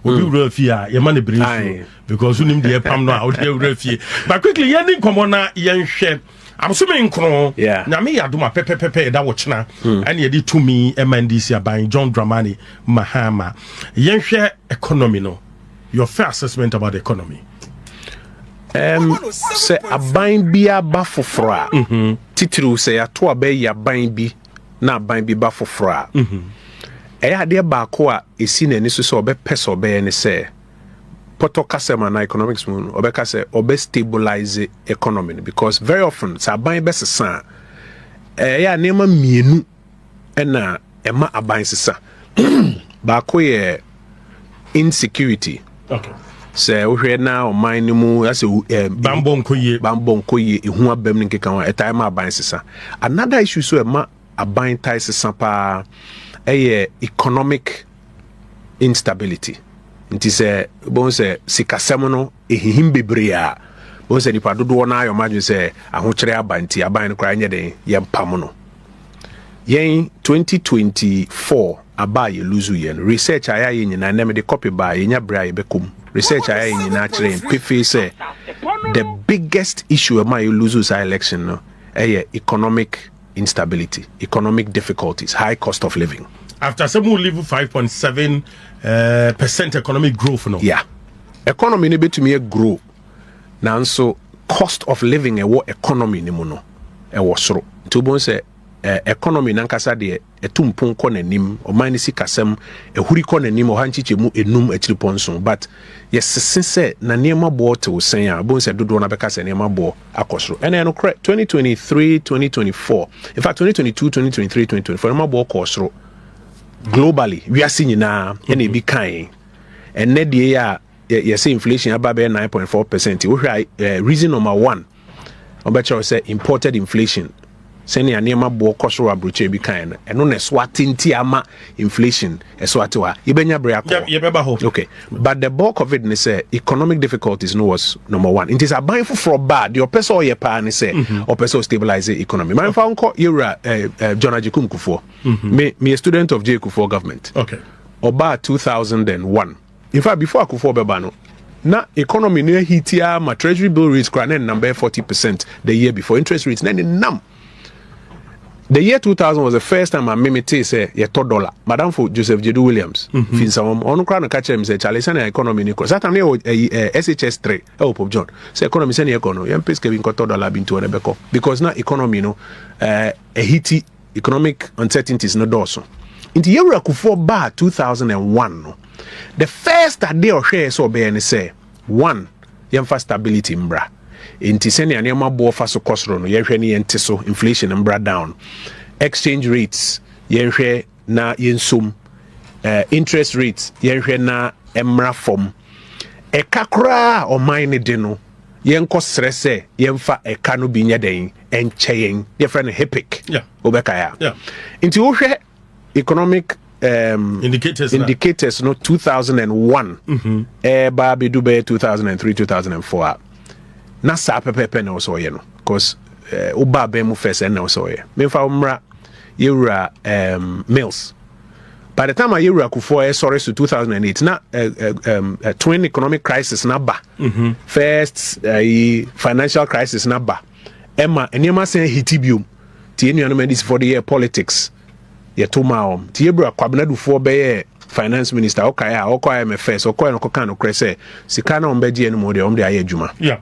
Obi Rafia, your money brings because you need the pam no out here Rafia. But quickly, Yanni Comona, Yan Shep. I'm assuming na me ya do my pepe that watch na and ye di to me MNDC by John Dramani Mahama. Yen share economy no. Your fair assessment about the economy. Say aban bi aba foforo a titru say ato abai ya ban bi na aban bi ba foforo a eya de ba ko a esi na ni so so obepese obeye ne say Poto kasema na economics moon obeka say obe stabilize economy because very often sa aban best san ya nema mienu na ema aban sesa ba ko ye insecurity. Okay. Say we na o man ni mu as bambon koye ehu abam ni keka wa etai ma aban sesa. Another issue so ema aban tai sesa pa economic instability. Nti se bon se sikasem no ehihim bebre a bon se nipa dodo na ayo madwe se ahokyere abanti aban no kra nya den ye mpam no yen 2024 aba ye luzu yen research aya ye nyina na me de copy ba ye nya bra ye bekom research aya ye nyina kire pefe se the biggest issue am I luzu sa election no economic instability, economic difficulties, high cost of living. After some will live 5.7% economic growth, no? Yeah. Economy ni betumi grow. Na so cost of living what economy ni mu no. Soro. Nti say economy nankasa de etumpon kɔ nanim, ɔman si kasɛm ehuri kɔ nanim, ɔhanchiche mu enum akiri ponso, but yes sense na nneɛma bo te wosen a bon say dodo na bɛka sɛ nneɛma bo akɔsoro. Ɛna no correct 2023, 2024. In fact 2022, 2023, 2024 nneɛma bo akɔsoro. Globally we are seeing na any be kind and net year you say inflation about 9.4%. We reason number one obecho say imported inflation seni anema bo koso abroche be kind and no swatting ama inflation eswatwa ibenya breako. Okay, but the bulk of it say economic difficulties no was number one. It is a buy for bad your person or your pan say or person stabilize the economy. My found Yura John Ajikum Kufuor. Me a student of J Kufuor government. Okay. Oba 2001. In fact, before Kufuor Bebano, na economy near hitia my treasury bill rates crying number 40% the year before interest rates num. The year 2000 was the first time I made say $1. Madam for Joseph Jedu Williams. Finsa on crown catch him say Charlie Sana economy Nico. That time SHS 3. Oh Pope John. Say economy send economy. Yam pay Kevin $1 bintu na beko. Because now economy no a hiti economic uncertainties no doso. In the year Kufuor ba 2001 no. The first day or share so be and say one yam for stability mbra. Inti sene anema bo fa so kosro no yehwe ne yente so inflation mbra down, exchange rates yehwe na yensum, interest rates yehwe na emra fom, ekakra o mine de no yenko srese yemfa eka no bi nya den encheyen yefre no hepic obeka ya inti wo hwe economic indicators no 2001 ba be dube 2003 2004 na sa pepepe na so ye no because uba be mu first na so ye me fa umra yewura mills by the time yewura Kufuor sorry to 2008 na twin economic crisis na ba first financial crisis na ba emma enema say hitibium tie enuanu medis for the year politics ye to maom tie yewura Kwabenadufoɔ be finance minister okay a okoya me first okoya no koka no krese sika na ombeji enu mo de omde aye adwuma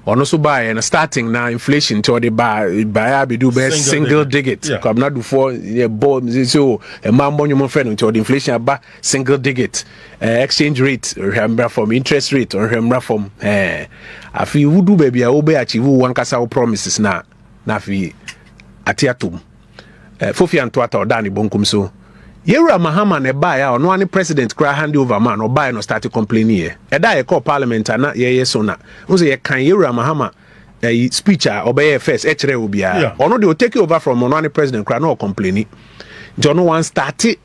ono so buy and starting now inflation to the buy be do be single digit Kwabenadufoɔ ye board so e man bonyo mo friend to the inflation aba single digit exchange rate remember from interest rate or remember from afi wudu baby a obe achieve one kasa promises na afi atiatum fofi antoata odani bonkum so Yewura Mahama ne buy ya no any president cry hand over man or buy no start complaining here. Eda ye call parliament na ye so na. Unse ye kan Yewura Mahama speech obey first echere obi a. Ono dey take over from no any president cry no complaining. John one started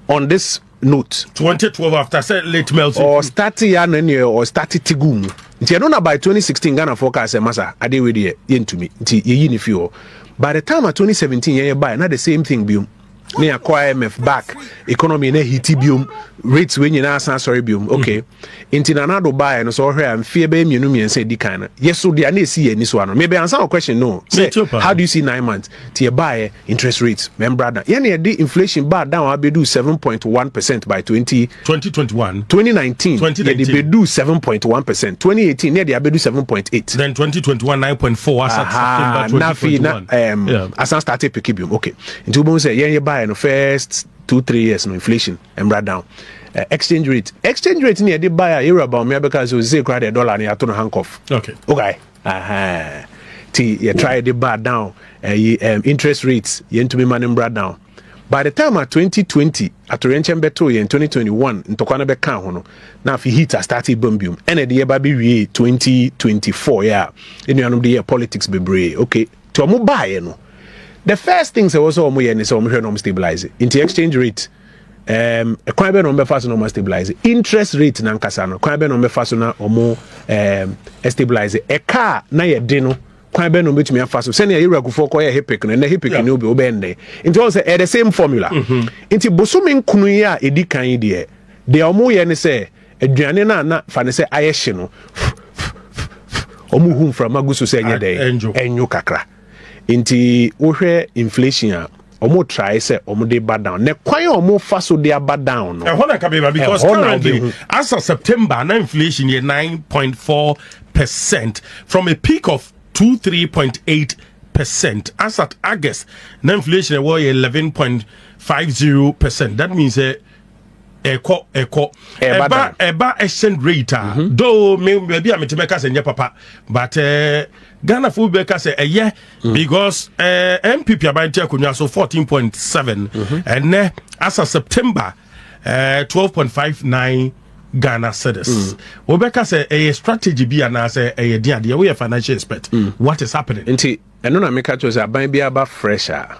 on this note 2012 after say late melting or started ya no or started tigum. Nti no na by 2016 Ghana forecast e masa ade we dey ye ntumi. Nti ye yi ni fi o. By the time of 2017 ye buy na the same thing bi ne acquire IMF back economy na hiti biom rates we nyina san sorry biom okay inti na do buy no so hwe am fie be mienu miense di kan na yeso dia na esi ani so ano maybe answer a question no say, how do you see 9 months tie buy interest rates member da ye na the inflation bar down abedu 7.1% by 2021 2019 they bedu 7.1%. 2018 they abedu 7.8. Then 2021 9.4 as at September 2021. As I started pick biom okay. Into bon say yen buy no first 2-3 years no inflation embra down. Exchange rate near the buyer era about me because we say credit dollar and you have to handcuff. Okay. You try the bar down interest rates you to be man brought down. By the time at 2020 at Renchen Beto in 2021 in Tokana Beka hono now if heat has started bombium and the year baby 2024 in the year politics be brave okay to a buy you know. The first things I also stabilize it. Into exchange rate, quite be number fast no stabilize it. Interest rate na nkasa quite be number fast na omo stabilize it. A car na ye dino quite be number to me fast. Send ya ira kufo ko ye hipik na hipik no be obende. Into also the same formula. Into bosumin kunu ya edi kan yi de omo ye ne say aduane na fa ne say ayehye no. Omo hum from agusu say nye de enyo kakra. Inti wohwe inflation a omo try say omo dey bad down ne kwan omo fa so dey bad down no because currently as of September na inflation is 9.4% from a peak of 23.8%. As at August na inflation was 11.50%. that means eba exchange rate though maybe I'm make say papa but Ghana full baker say because MPP about kunya so 14.7 and as of September 12.59 Ghana cedis. Obeka say a strategy be and say a dia we are financial expert. What is happening? Nti eno na make chose aban bia ba fresher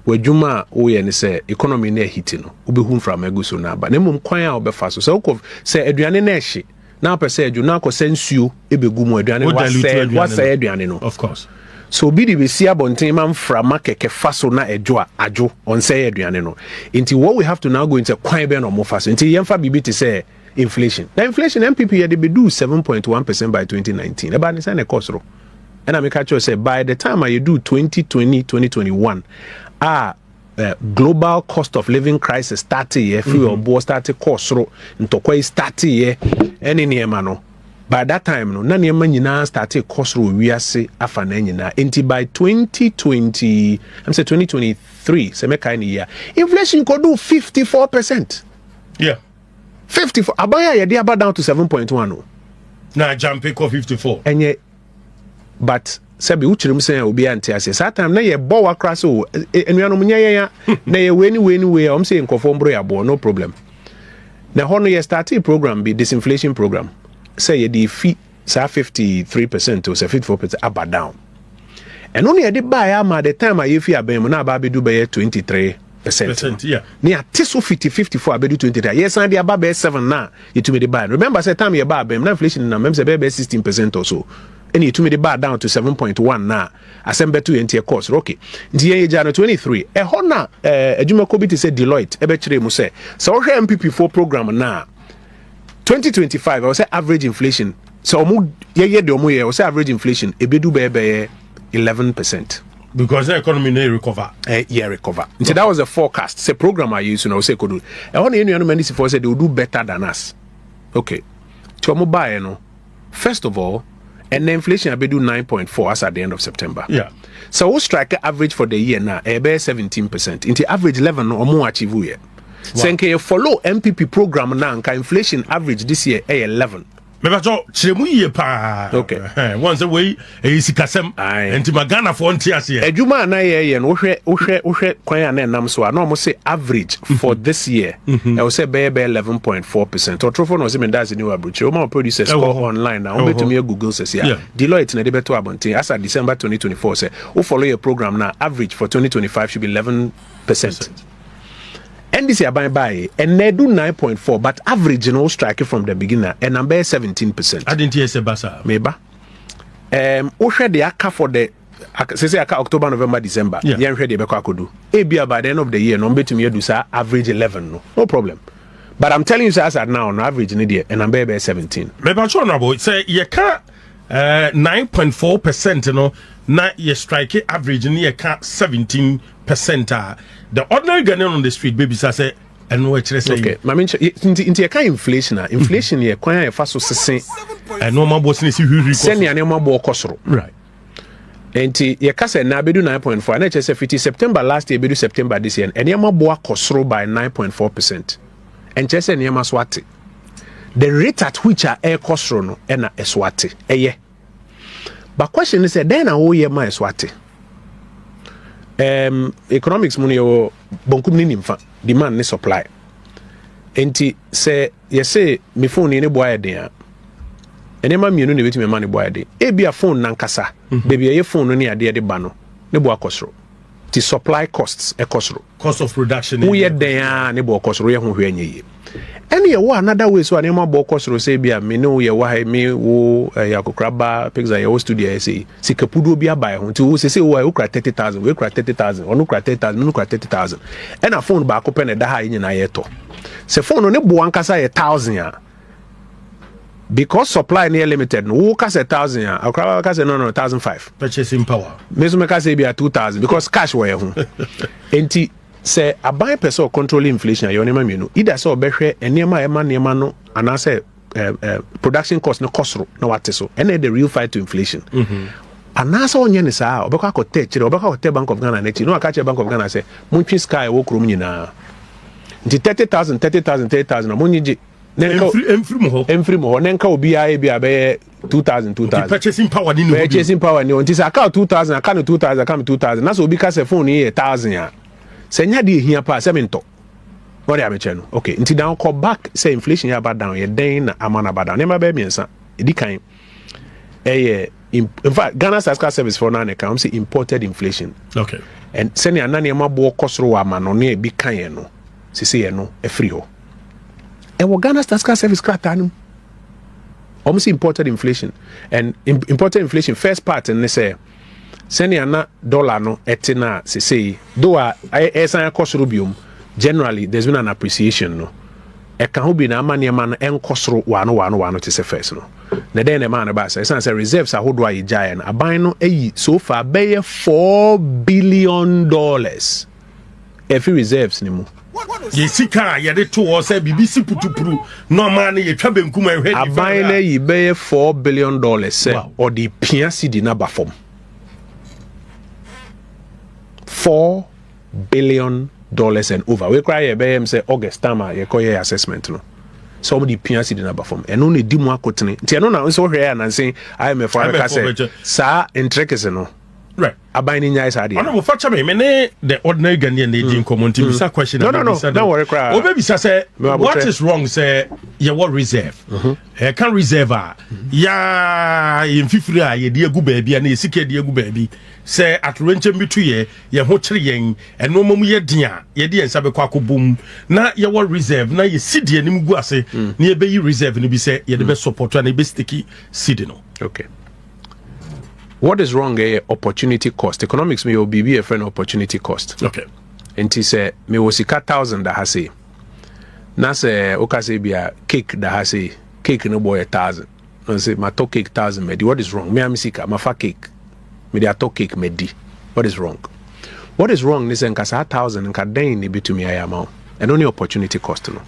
wajuma oye ne say economy na hiti no obehu from aguso na ba na mum kwan a obefa so say aduane na ehye na per say aduna ko sensuo ebegu mu aduane wa say aduane no of course so bi di be sia bonten man frama keke faso na ajo on say aduane no nti what we have to now go into kwan be no mo faso nti yemfa bibi te say inflation na inflation MPP ye de be do 7.1% by 2019 e ba ne say na cost ro and I make sure say by the time you do 2020-2021 global cost of living crisis started here free or board started cost ro ntokwa started here any niema no by that time no na niema nyina started cost ro wiase afa na nyina enti by 2020 I'm say 2023 say make kind year inflation could do 54%. 54 abaya ye dey about down to 7.1 no na jump ko 54 enye but sabi uchirim say obi ante ase that time na ye bo wakra so enuanom nya na ye weni am say nkofo mbro ya bo no problem na hono ye started program be disinflation program say ye di fi sa 53% to 54% aba down and only ye dey buy am at the time ye fi abem na aba be do be 23%. Ni atiso 54 abedu 23. Yes, and the above 7 now. You to me the buy. Remember, say time you buy them. Inflation na memse be 16% or so. And you to me the buy down to 7.1 now. Assemble to enter course. Okay. The January 23. E hona ejuma ko bi te say Deloitte. E be chire mu say. So we MPP4 program now. 2025. I will say average inflation. So omu ye de omu ye. I will say average inflation. E be do be 11%. Because the economy may recover. Recover. So that was the forecast. Say program I use, say could do. I want any many for say they will do better than us. Okay. To buy, first of all, and the inflation will be do 9.4 as at the end of September. Yeah. So we strike average for the year now, about 17%. Into average 11 or more achieve here. So you follow MPP program now, inflation average this year 11. Okay. Once a way, a sikasem and Timagana for Ghana Ejuma na ye no hwe kwan na nam so na almost say average for this year. I will say be 11.4%. Or trofo no say me that's the new average. O ma producers score online now. O beto me Google says here. Deloitte na de beto abontin as at December 2024 say o follow your program now average for 2025 should be 11%. And this year by and they do 9.4, but average strike from the beginner and number 17%. I didn't hear say basa. Maybe. We share the aka for the say October, November, December. Yeah, ready to do. Ebia by the end of the year, no bet me do say average 11, no problem. But I'm telling you, sir, as at now, on average in India, and I'm baby 17. Maybe I'm sure about say you can't 9.4%, you know, na you strike average in you can't 17%. The ordinary Ghanaian on the street, baby, say. And what you say? Okay, I mean, into a kind of inflation, inflation here, quite a fast so say, and no more boss is who send your name more costro. Right. And your case now be do 9.4, and it's 50 September last year, be do September this year, and your more costro by 9.4%. And just say, Yama Swati. The rate at which are air costro no, and a Swati, a year. But question is, then I owe you my Swati. Economics money or bonkum nimfa demand ni supply enti say yes say me phone ni boy den enema mienu ne betime ma ne boy den e bia phone nankasa baby ye phone ni ade de ba no ne boy kosoro ti supply costs e kosoro cost of production wo ye den ne boy kosoro ye ho hwe anyeye ene ye wo another way so anema boy kosoro say bia me no ye wa me wo yakokraba pizza ye wo studio say sikapudo bi abai ho ti wo say wo kra 30,000 we kra 30,000 onu kra 30,000 no kra 30,000 ena phone ba ko pene da ha yin na ye to se phone no ne bo ankasa ye 1,000 because supply near limited no wo ka say 1,000 akraba ka say no 1,500 purchasing power me so me ka say bia 2,000 because cash wo ye ho enti say a buy person controlling inflation your name you know either so behwe enema no and say production cost no cost no what so and the real fight to inflation and na so onye ni saa obekwa ko tech obekwa ko Bank of Ghana nechi no aka Bank of Ghana say muntwi sky wo krom nyina nti 30,000 munyi emfiri mo ho nenka obi a bia be 2,000 purchasing power ni no nti say aka 2,000 aka no 2,000 aka 2,000 na so obi ka say phone ni 1,000 senya de hia pa se mento what am I okay nti down call back say inflation ya bad down ye den na amana bad down nema be miensa edi kan in fact Ghana Statistical Service for now account say imported inflation okay and senya anane ma bo kosoro wa ma no ne bi kan ye no sisi ye no e free ho e wo Ghana Statistical Service krata no almost imported inflation and imported inflation first part and they say senia na dollar no etina say though esan kosoro biom generally there's been an appreciation no e kan hobi na amane ma no enkosoro wano to say first no na den e man ba say reserves ahodo ayi giant aban no eyi so far be $4 billion every reserves ni mu ye sika ye de to say BBC putupuru no man ye twa benkum ehwe aban na yi be $4 billion say or the pia cedi na ba form $4 billion and over. We cry a say August time you call your assessment no. Somebody PNC didn't perform. And only di mo akotene. Nti no na so here and say I am for say sa intricacy no. Right. Abani nyai sa dia. Ono mo facha me the ordinary Ghanaian dey in common to bisa question. No. Don't worry cry. O baby say what is wrong say you what reserve. Can reserve ya in fifiri a ye dey gu baabi na ye sika dey gu baabi. Say at renche bitu ye ho kire yen eno mom ye dia ye de ensa be kwa akobom na ye what reserve na ye sidi anim gu ase na ye be yi reserve no bi say ye de be support na ye be sticky sidi no. Okay. What is wrong opportunity cost? Economics may be a friend opportunity cost. Okay. And he say me was 1,000 that has say. Na say okase bia cake that has say cake no boy 1,000. And say my talk cake 1,000 medi. What is wrong? Me am sika my fa cake. Me dey talk cake medi. What is wrong? What is wrong is nkasa 1,000 nka den ni betumi ayama. And only opportunity cost no.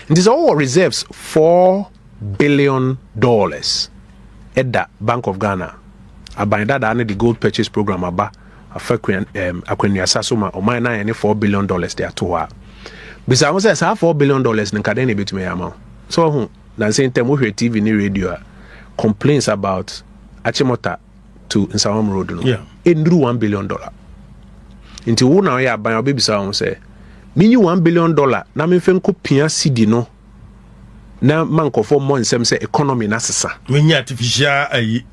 And this all reserves $4 billion at the Bank of Ghana. Abanda da the gold purchase program aba afakwen akwenua sasoma o man na $4 billion there to her. Bisa won say $4 billion nka den e betumi yama. So hu na say time we TV ni radio complaints about Achimota to Nsawam Road no. Yeah. Endru $1 billion. Nti wo na ya ban obi bisa won say minyi $1 billion na me fenko pia cedi no na mankofo mo nsem say economy na sesa. Minyi artificial ayi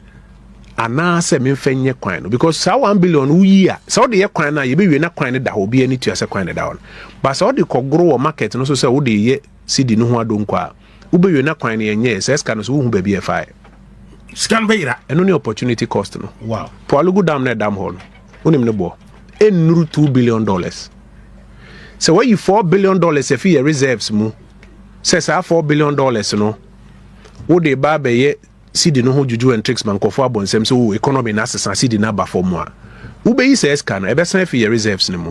ana se me mfenye kwan no because sa $1 billion uyi a so de ye kwan na ye be we na kwan ne da obi ani tua se kwan ne da on but so de kogoro wo market no so se wo de ye cedi no ho adonkwa wo be we na kwan ne ye se ska no so wo hu ba bi e fa Scan beira. And only opportunity cost no. Wow. Poalugu dam na dam hall. Unim no bo. Enuru $2 billion. So where you $4 billion if you reserves mu. Says $4 billion no. Wo de ba be ye sidi no ho juju and tricks man kofo abonsem so economy na asesa sidi na ba for mu a. Wo be yi says can e be san fi reserves ne mu.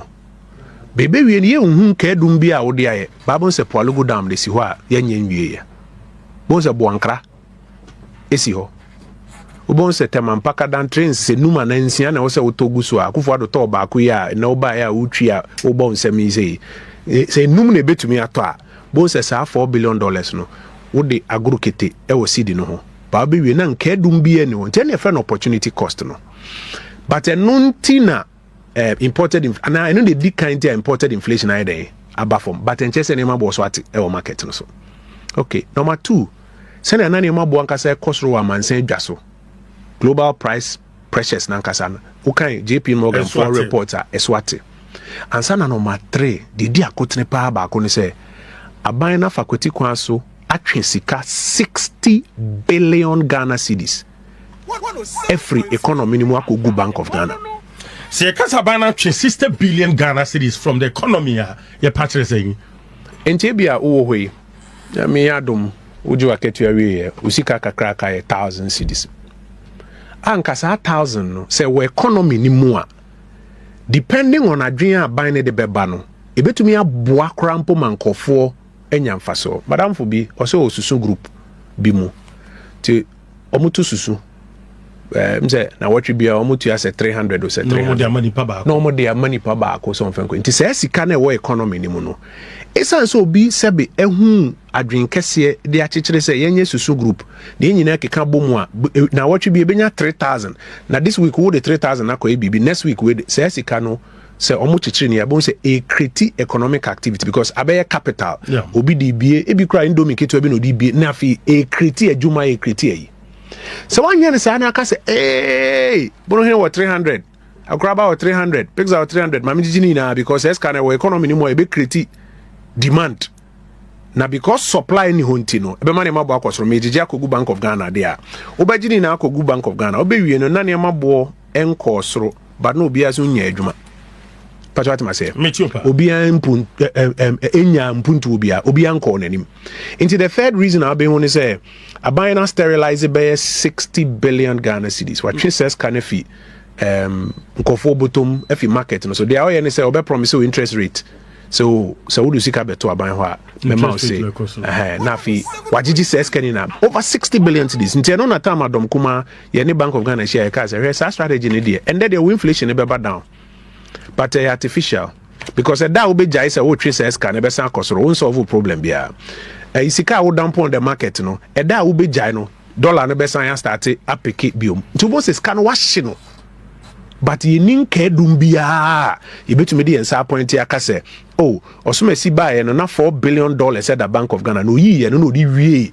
Bebe wie ne ye hu ka dum bia wo de aye. Babon se Poalugu dam de si ho a ye nyen wie ya. Bon se boankra esi ho. Ubon se temampaka dan trains se numa na nsia na wo se wotogu so akufo ado to ba ko ya na wo ba ya wutwi a wo bon se mi se num na betumi ato a bon se sa $4 billion no wo de agro kete e wo sidi no ho ba be wie na nka dum bia ni wo ntia na friend opportunity cost no but enuntina imported and I know the kind of imported inflation I dey aba from but enchese ne ma bo so ate e wo market no so. Okay, number 2 sene na ne ma bo anka se cost ro wa mansen dwa so global price pressures nankasa na ukan JP Morgan for reporter eswate ansana number 3 di akotene pa ba ko ne se aban na fakulty kwa so atwe sika 60 billion Ghana cedis every economy ni mu akogu Bank of Ghana se kasa aban na atwe 60 billion Ghana cedis from the economy a ye patre saying enti bia wo hoi ya me adom uju aketua we usika kakra ka 1000 cedis ankasa 1000 no say we economy ni mu a depending on adwen aban ne de beba no ebetumi aboa krampo mankofo enya mfaso madam fo bi o se osusu group bi mu ti omutu susu mse na watwe bia omutu ya se 300 o se 300 no mo de amani pa ba ko so mfanko nti se sika na we economy ni mu no esan so obi sebe ehu adwen kese de akekere se yenye susu group de nyina keka bomu a na watwe bi ebenya 3000 na this week wo de 3000 akọ ebibi next week we se sika no se omo kekere ni abon se a create economic activity because abeye capital obi di bie ebi kra indomie keto ebi no di bie na fi a create adwuma a create yi so one year say na aka say eh bono here what 300 akraba what 300 pigs out 300 mami jini na because eska na we economy ni mo e be create demand na because supply ni honti no ebe mane mabo akosoro mejije akogu Bank of Ghana there obagini na akogu Bank of Ghana obewie no na ne mabo enkosoro but no obi aso nya adwuma patwati mase obi ampun enya mpuntu obi anko nanim into the third reason I be won say aban na sterilize by 60 billion Ghana cedis what says kanafi nkofo bottom efi market no so they are say obe promise interest rate so would you see beto aban ho a mema say na fi wagigi says kanina over 60 billion cedis nti no na time adom kuma ye ne Bank of Ghana share ka say strategy ne dey and then the inflation e be down but artificial because that will be jai say wo trace can be san kosoro won solve problem bia isika wo dump on the market no that will be jai no dollar no be san start apeke biom to bo se scan wash no but ye nin ka dum bia ye betumi de ensa point aka say oh osumasi buy no na $4 billion at the Bank of Ghana no yi no di wie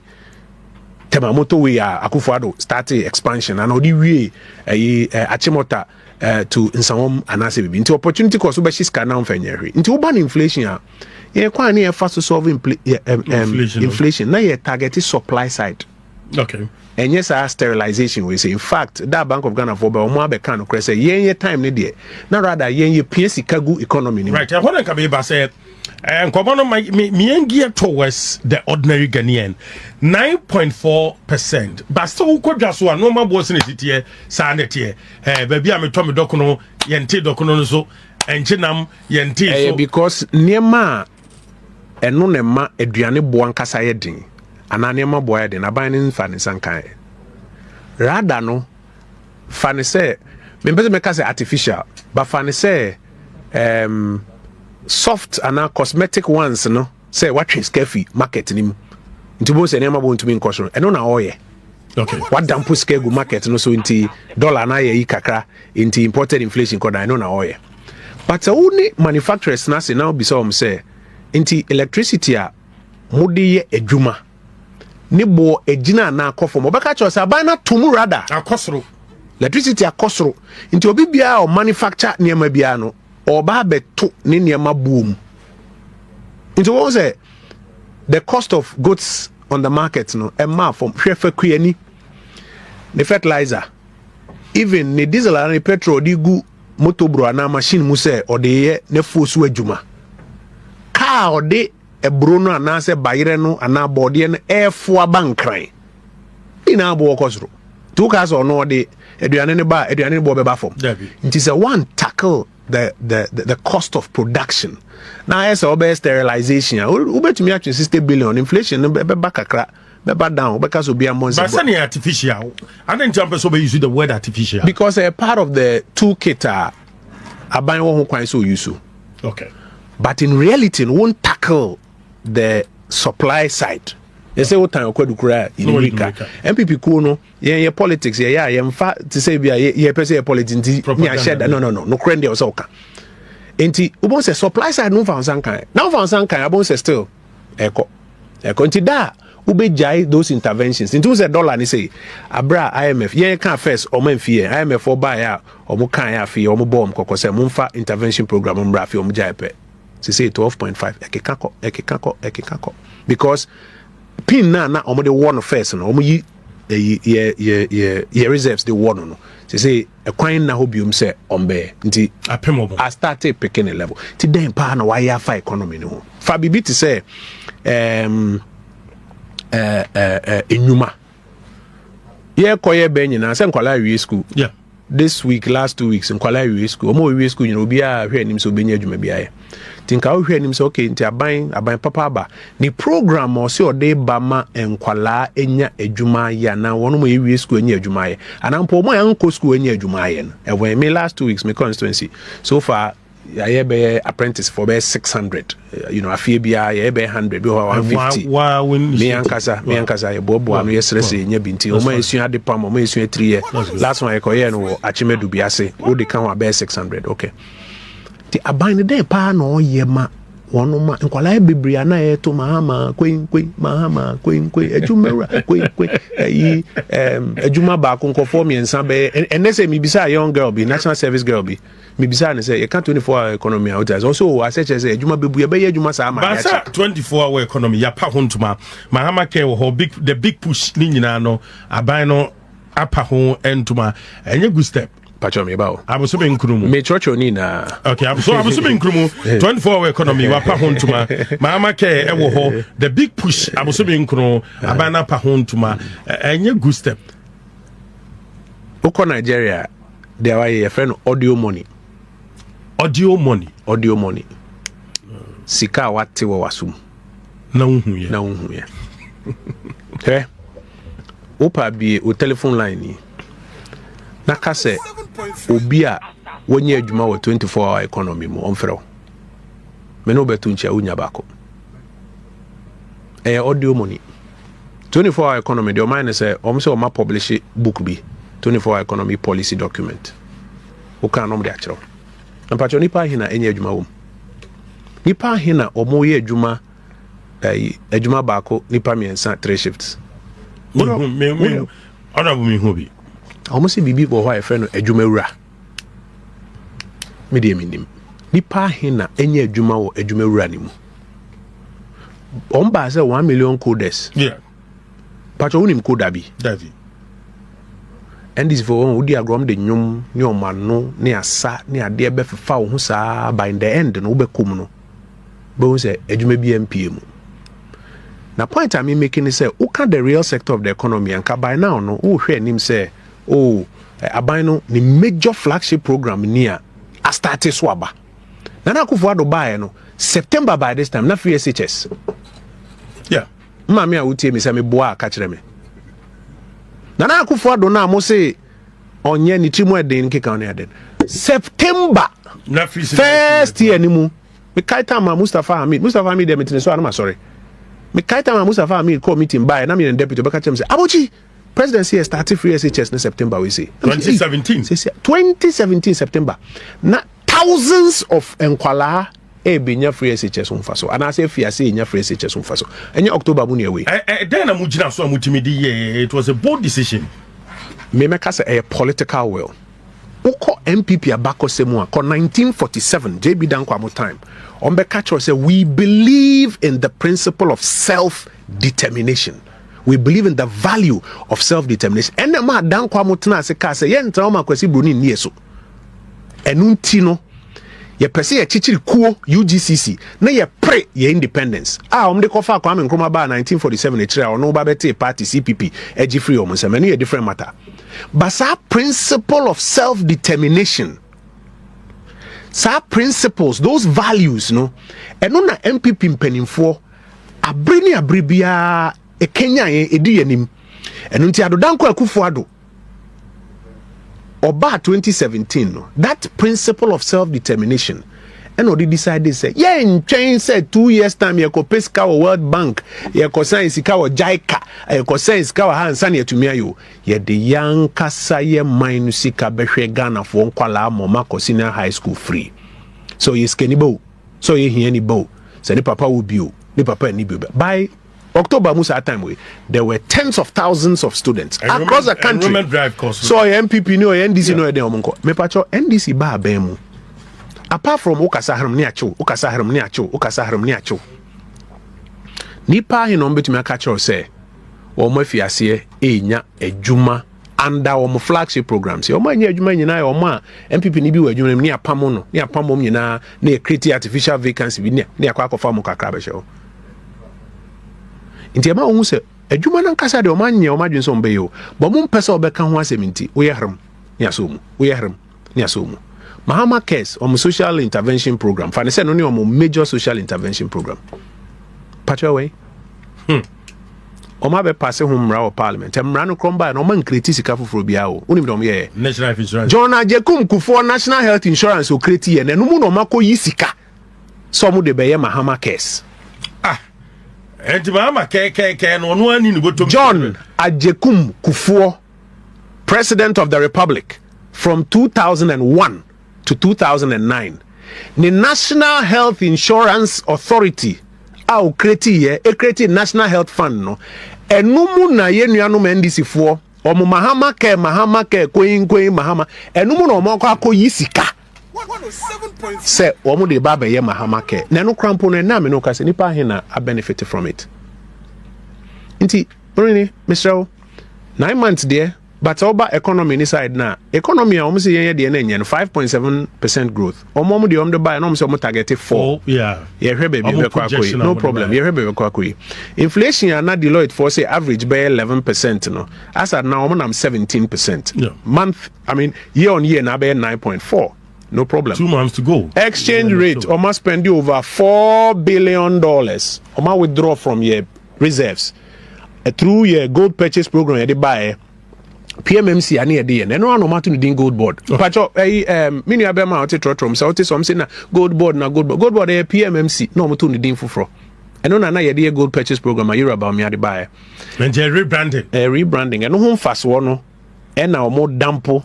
temamoto we Akufo-Addo start expansion and odi wie achimota to nsawom anase bibi nti opportunity cost wo be shiska na mfanyehwe nti wo ban inflation a ye kwa na ye fast to solve inflation na ye target supply side okay and yes sterilization we say in fact that Bank of Ghana for be omo abeka no kre say ye time ne de na rather ye pc kagu economy ni right when can be ba say and come on me gear towards the ordinary Ghanaian 9.4%. But still could just one no man was in it here, sanity here. Baby, I'm a Tommy Docono, Yente Docono so, and Chinam Yente. Because near ma and no nema Adriane Buanca Sayedin, and Anema Boyadin, a binding Fanny Sankai. Rather no Fanny say, members make us artificial, but Fanny say, soft and cosmetic ones no say what is scarfy market nim nti bo say nema bo ntumi nkosoro eno na oye okay what damn push go market no so nti dollar na ye kakra nti imported inflation koda eno na oye but only manufacturers na say now be so say nti electricity a modi ye adwuma ne bo agina na akofo mo beka cho say ban na tomu rather akosoro electricity akosoro nti obi bia o manufacture niam bia no oba beto ni niema boom into what say the cost of goods on the market no emma from hwefa kuani the fertilizer, even the diesel and the petrol, the gu motobro and a machine muse or the ne fosu ejuma. Car or de a bruno and nase bayreno and a body and air for bankrai. In our walkers. 2 cars or no de eduane ba eduane bo beba form. It is a one tackle the cost of production. Now as obey sterilization, ube to me actually 60 billion inflation beba kakra beba down because will be a month. But any artificial. I didn't jump so use the word artificial. Because a part of the toolkit are buying one quite so useful. Okay. But in reality, it won't tackle the supply side. They say what time you could cry in America. MPP Kuno, yeah, politics, yeah, I'm fat to say, yeah, per se politics, no, crane or soca. Enti, Ubon says supply side no found some kind. Now found some kind, Ubon says still, echo. Into that, Ube jai those interventions. Into the dollar, and say, Abra, IMF, yeah, can't first, or men fear, IMF or buy out, or Mukaya fee, or Mubom, Cocos, Mumfa intervention program on Rafi, or Mujaipe. She say 12.5, ekekako. Because pin na omo de one first no omo yi reserves the one no say a kwan na hobium say ombe nti apemo I started picking a level ti den pa na why fa economy no fa bibi ti say enuma ye koye ben nyina say nkwala wi school yeah this week last 2 weeks nkwala wi school omo wi school nyina obi a hwe anim so benya adwuma bia tinka wo hwe anim so okay nti aban papa aba ni program o se ode ba ma enkwala enya adwuma ya na wono mo yewie school enya adwuma ye anampo mo yanko school enya adwuma ye no e when me last 2 weeks me constituency so far I be apprentice for be 600 afie bia ye be 100 be 150 me ankasa ye bobo anu ye stress enya binti o ma esu ade pam o ma esu 3 year last one I ko ye no achimedu biase o de kan wa be 600 okay ti aban de pa na oye ma wono ma nkwala bibria na ye to mahama kwen mahama kwen ejumera kwen yi ejuma ba konkofo miensa be enese mi bisa young girl be national service girl be mi bisa ne say you can't 24-hour economy out as also I say ejuma bebu ye be ejuma sa ma ya 24-hour economy ya pa hontuma mahama ke wo the big push ni nyina no aban no apa ho entuma enye good step Pacho me bao. Abusube nkrumu. Me chocho ni na. Okay, abusube nkrumu. 24-hour economy wa pa hontuma. Mahama ke ewo ho the big push abusube nkrumu abana pa hontuma. Enye good step. Uko Nigeria there were a friend audio money. Audio money. Sika wate wa wasum. Na unhu ye. He. Opa bi o telephone line ni. Nakase obi a wonye adwuma wa 24-hour economy mu onfrɛ me no betu nchia unya bako audio money 24-hour economy the mind say omse o ma publish book bi 24-hour economy policy document o kan no de akyerɛ mpacho nipa hina enye adwuma wom nipa hina omo ye adwuma adwuma bako nipa miensa 3 shifts me honorable me hobi almost bibi bo ho efre no adwuma wura me de minim nipa hina enye adwuma wo adwuma wura ni mu omba say 1 million coders yeah pacho unim coder bi David and this for one udi agrom de nyum ni omano ni asa ni ade be fefa wo hu saa by the end no be kom no be wo say adwuma bi MPM na point I mean making is say uka the real sector of the economy and by now no wo hwe nim say abano ni major flagship program near a started swaba. Nana Akufo-Addo buy no September by this time na free SHS. Yeah. Mama a utie me say me boa ka kire me. Nana Akufo-Addo na mo say onye ni trimu eden keka on eden. September na free first year ni mu. Me kaita ma Mustafa Hamid dem tin so anama sorry. Me kaita ma Mustafa Hamid call meeting by na me deputy be ka kire me say Abochi presidency has started free SHS in September, we say. 2017 September. Now, thousands of enkwala binya free SHS unfaso. And I say free free SHS unfaso. And in October, away. Then it was a bold decision. Me make us a political will. Uko MPP abako semua. 1947, JB Dankwamo time. Ombe catch say we believe in the principle of self-determination. We believe in the value of self-determination. And the man dan kwa mutena se ka se ye ntra ma kwasi broni nie so. Enu nti no ye pese ye chichiri kuo UGCC na ye pre ye independence. Omde kofa kwa Nkrumah ba 1947 etira ono ba bete party CPP eji free omo se many a different matter. But sa principle of self-determination, sa principles, those values, no, eno na MPP mpanimfo abreni abribia e Kenya edi yanim. Eno nti adodanko Akufo-Addo oba 2017 no, that principle of self-determination and they decided say yeah in change said 2 years time ye ko pesca World Bank ye ko science ka o JICA ye ko science ka hansan ye tumia yo ye de yankasa ye mine sika behwe Ghana for nkwala mama ko senior high school free so ye skenibo so ye hiani bo say the papa will be the papa ni be by October Musa time we there were tens of thousands of students across the country. So MPP no NDC no dey omonko me pacho NDC ba abemu apart from ukasahram ni acho nipa he no betumi aka cho say wo mafiase enya adwuma under wo flagship programs yo ma nya adwuma nyina yo ma MPP ni bi wa adwuma ni apamo no ni apamo nyina na create artificial vacancy bi ni akwa akọfa mo kakra be hye nti ma ohun se adwuma nan kasa de o ma nya o ma dwen so mbe yo bo mo mpesa obeka ho aseminti wo ye hram ni asomu Mahama case on social intervention program. Fane say no ni on major social intervention program. Patwa way. Oma be pass home ra o parliament. Emra no kromba no man create sika foforo bia o. Unim dom ye. National Health Insurance. John Ajekum Kufuor National Health Insurance o create ye na no mu no makoyi sika. So mu de be ye Mahama case. Enti Mahama ke no ani ni botom. John Ajekum Kufuor, President of the Republic from 2001 to 2009. The National Health Insurance Authority au create National Health Fund no. Enumu na ye nuanom NDC fo omo Mahama ke koyin Mahama enumu na omo akoyi sika. Say omo de baba ye Mahama ke. Na no crampo na me no ka se nipa he na a benefit from it. Nti really Mr. 9 months there. But over economy inside now, economy almost say the 5.7% growth. Omo de the buy no say target 4. Yeah. Yeah, baby, no problem. Yeah, baby, inflation na Deloitte for say average by 11%. No, as at now I'm 17%. Yeah. Month, I mean year on year now by 9.4. No problem. 2 months to go. Exchange rate, Oma spend over $4 billion. Oma withdraw from your reserves through your gold purchase program. You buy. PMMC ani ede yen eno anomatu ni gold board pacho mini abema ote trotrom so ote some say na gold board e PMMC no motu ni din fufro eno na yede gold purchase program ayura ba me ade bae and rebranding eno ho mfaso no e na omo dampo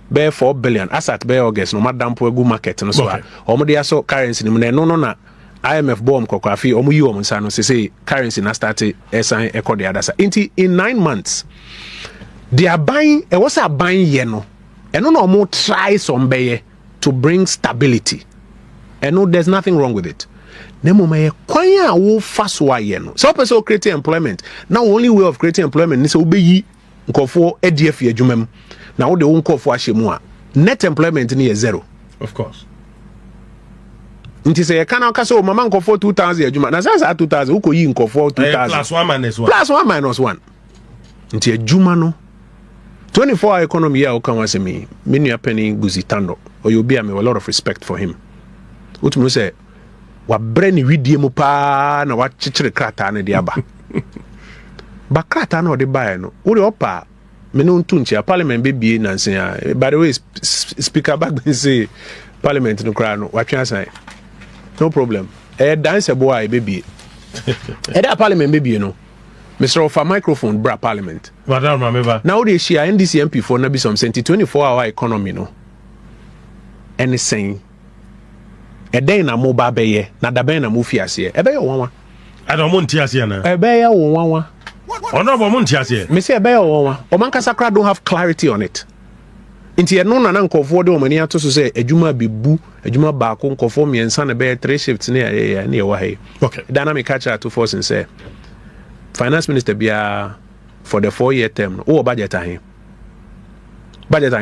be 4 billion asset be August no ma dampo egu market no so omo de aso currency ni no na IMF bomb kokwafi omo yi omo nsa no say currency na start esan ekọ de adasa in 9 months. They are buying, what's a buying yeno? And no more try some bay to bring stability. And no, there's nothing wrong with it. Nemo may kwanya wo fast wa yeno. So person create employment. Now only way of creating employment is obey nkofo EDF ye jumem. Now the nkofo ashemu. Net employment ni 0. Of course. Nti say kana kaso mama nkofo 2000 ejuma. Na sasa 2000 uko yi nkofo 2000. Plus 1 minus 1. Plus 1 minus 1. Nti ejuma no 24-hour economy ya okan say me nua penny guzitando or you be a lot of respect for him. Utumu say wa breni widie mu pa na wa chichire krata na de aba. Ba krata na de bae no. Wo de opa me no ntunchi a parliament be bie nansen ya. By the way speaker back then say parliament no kra no wa twa san. No problem. Dance boy be bie. Da parliament be bie no. Mr. Ofa microphone bra parliament. Now they share NDC MP for nabi some 24-hour economy no. And saying a day na mo ba beye na da be na mo fiase e be yo wanwa. I don't want tiase na. E be ya wo wanwa. Ono bo mo tiase. Me say e be yo wanwa. O man kasakra don't have clarity on it. Inti e no na nkofo de o mani ato so say adwuma bebu adwuma ba ko nkofo miensa na be 3 shifts na e wa he. Okay. Dynamic catcher Ato Forson say finance minister bia for the 4-year term o budget ahin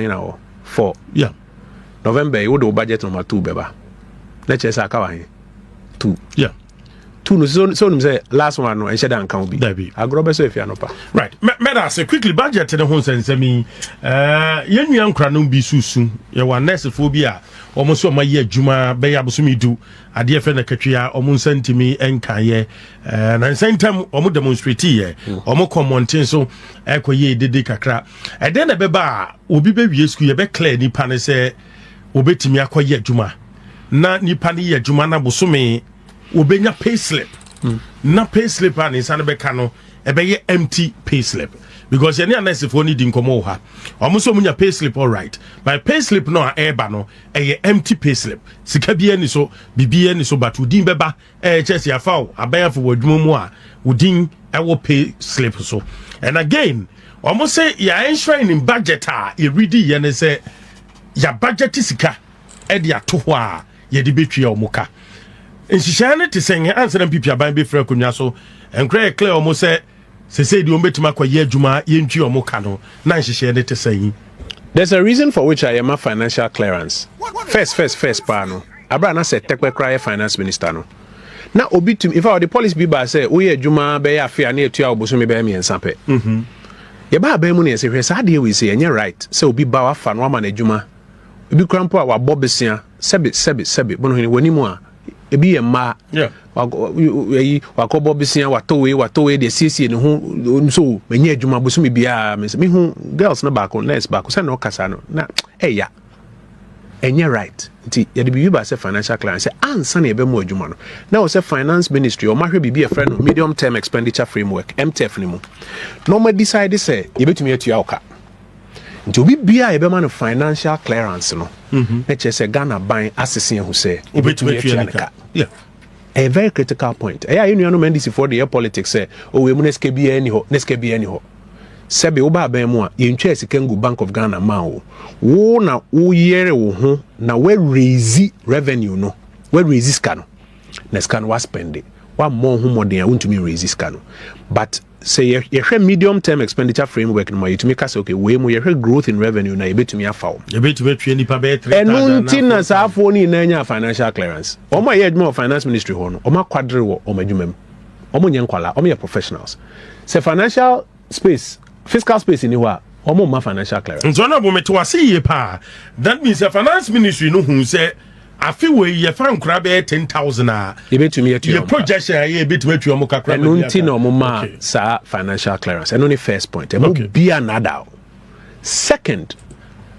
now 4 yeah November you do budget number 2 beba let's say aka ahin 2 yeah 2 no so say last one no enche dan kan bi agrobe so efia no pa right me say quickly budget ne ho sensemi yenua nkra no bi susu ye wa nurse fo bi a omo so ma ye adwuma be ya boso mi du ade fe na katwia omo nsantimi enkan ye na nsantam omo demonstrate ye omo commenting so ekoye dede kakra den na beba obi be wie school ye be clear nipa ne se obetimi akoye adwuma na nipa ne ye adwuma na boso me obenya pay slip na pay slip an insane be kano ebe ye empty pay slip because any nurse for need nkomo ha omuso munya pay slip all right by pay slip no eba no ye empty pay slip sika bia ni so bibia ni so but udin beba chesi afa abaya for wadwuma mu a udin ewo pay slip so and again almost say ya enshrine in budget a ye ready ye ne say ya budget sika e de ato ho a ye de betwe omuka nsishane te senge answer pipi aban be fra konwa so enkra clear almost say di ombetima kwa ye adwuma ye ntwi omuka no na nsishane te senge. There's a reason for which I am a financial clearance. First, pano. Abrana said, take cry finance minister no. Now, obi to if I the police be by say, we juma be afia near to our bosumi be me and sampe. Yeba be money say, how do we say, and you're right. So obi bawa fan woman a juma. Obi crampo our bobbesia, sebi, bono when you ebi e ma wako bobbesia watowe de sisi ne ho so menye adwuma bosumi bia me hu girls na back on nurse back say no kasa no na eya enye right nti ye de bibi ba say financial client say ansa na ebe mu adwuma no na o say finance ministry o mahwe bibi e friend no medium term expenditure framework MTF ni mu no ma decide say ye betumi atua oka nti obi bia ebe ma no financial clearance no na che say Ghana ban asese hu say obetumi atua yeah a very critical point. You know, NDC for the politics say, oh, we must be any ho. Sebe oba abemwa, you interest Kengu Bank of Ghana mao. Wo na uyere wo na we raise revenue no, we raise scan. Na scan was spend. Wa more humo dey want to me raise scan. But say ye medium term expenditure framework no you to make us okay we mo ye growth in revenue na ye betumi afa. Ye betumi twa nipa be 3,000. Enu ntina sa afo ni na nya financial clearance. Omo ye adwuma finance ministry ho no, omo kwadre wo omo adwumam. Omo nye nkwala, omo ye professionals. Say financial space, fiscal space ni wa omo ma financial clearance. Nzo na bo meto ase ye pa. That means the finance ministry no hu say afi we ye fa nkura be 10,000 a ye betumi atua. Ye projection ye betumi atua mo kakra. Enu ntina omo ma sa financial clearance. Enu ni first point. Emo be another. Second,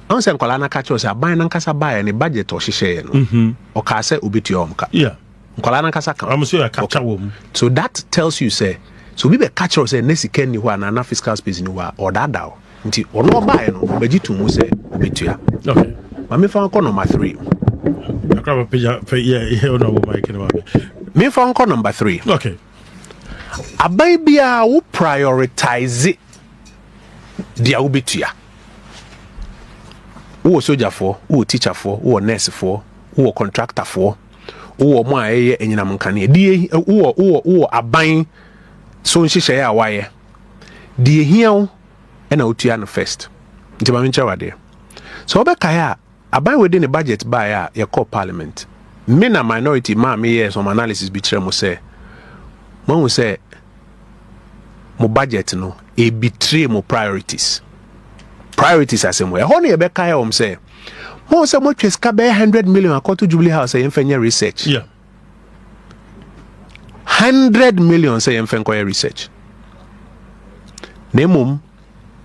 anse nkwala na catch us aban na nkasa buy ne budget o hihye no. O ka say obetua omka. Yeah. Nkwala na nkasa ka. Am so ya capture wo. So that tells you say so we be catch us say nesika ni ho na fiscal space ni ho or that down. Nti ono buy no begitu mu say obetua. Okay. Ma me fa nko number 3. Akraba page yeah ono wo my kinaba. Me fa nko number 3. Okay. Abai bia wo prioritize dia obetua. Wo soldier for, wo teacher for, wo nurse for, wo contractor for, wo mo aye enyinam nkane die wo aban so nhihye ya waye die hiaw na otua no first nti ma mencha wade so obeka ya aban within the budget by ya call parliament me na minority ma me yes some analysis bi kire mo say mo say mo budget no e betray mo priorities asem we ho na ebeka ya say mo say mo tweska be 100 million akoto Jubilee House e mfanya research yeah 100 million say mfenkoya research nemum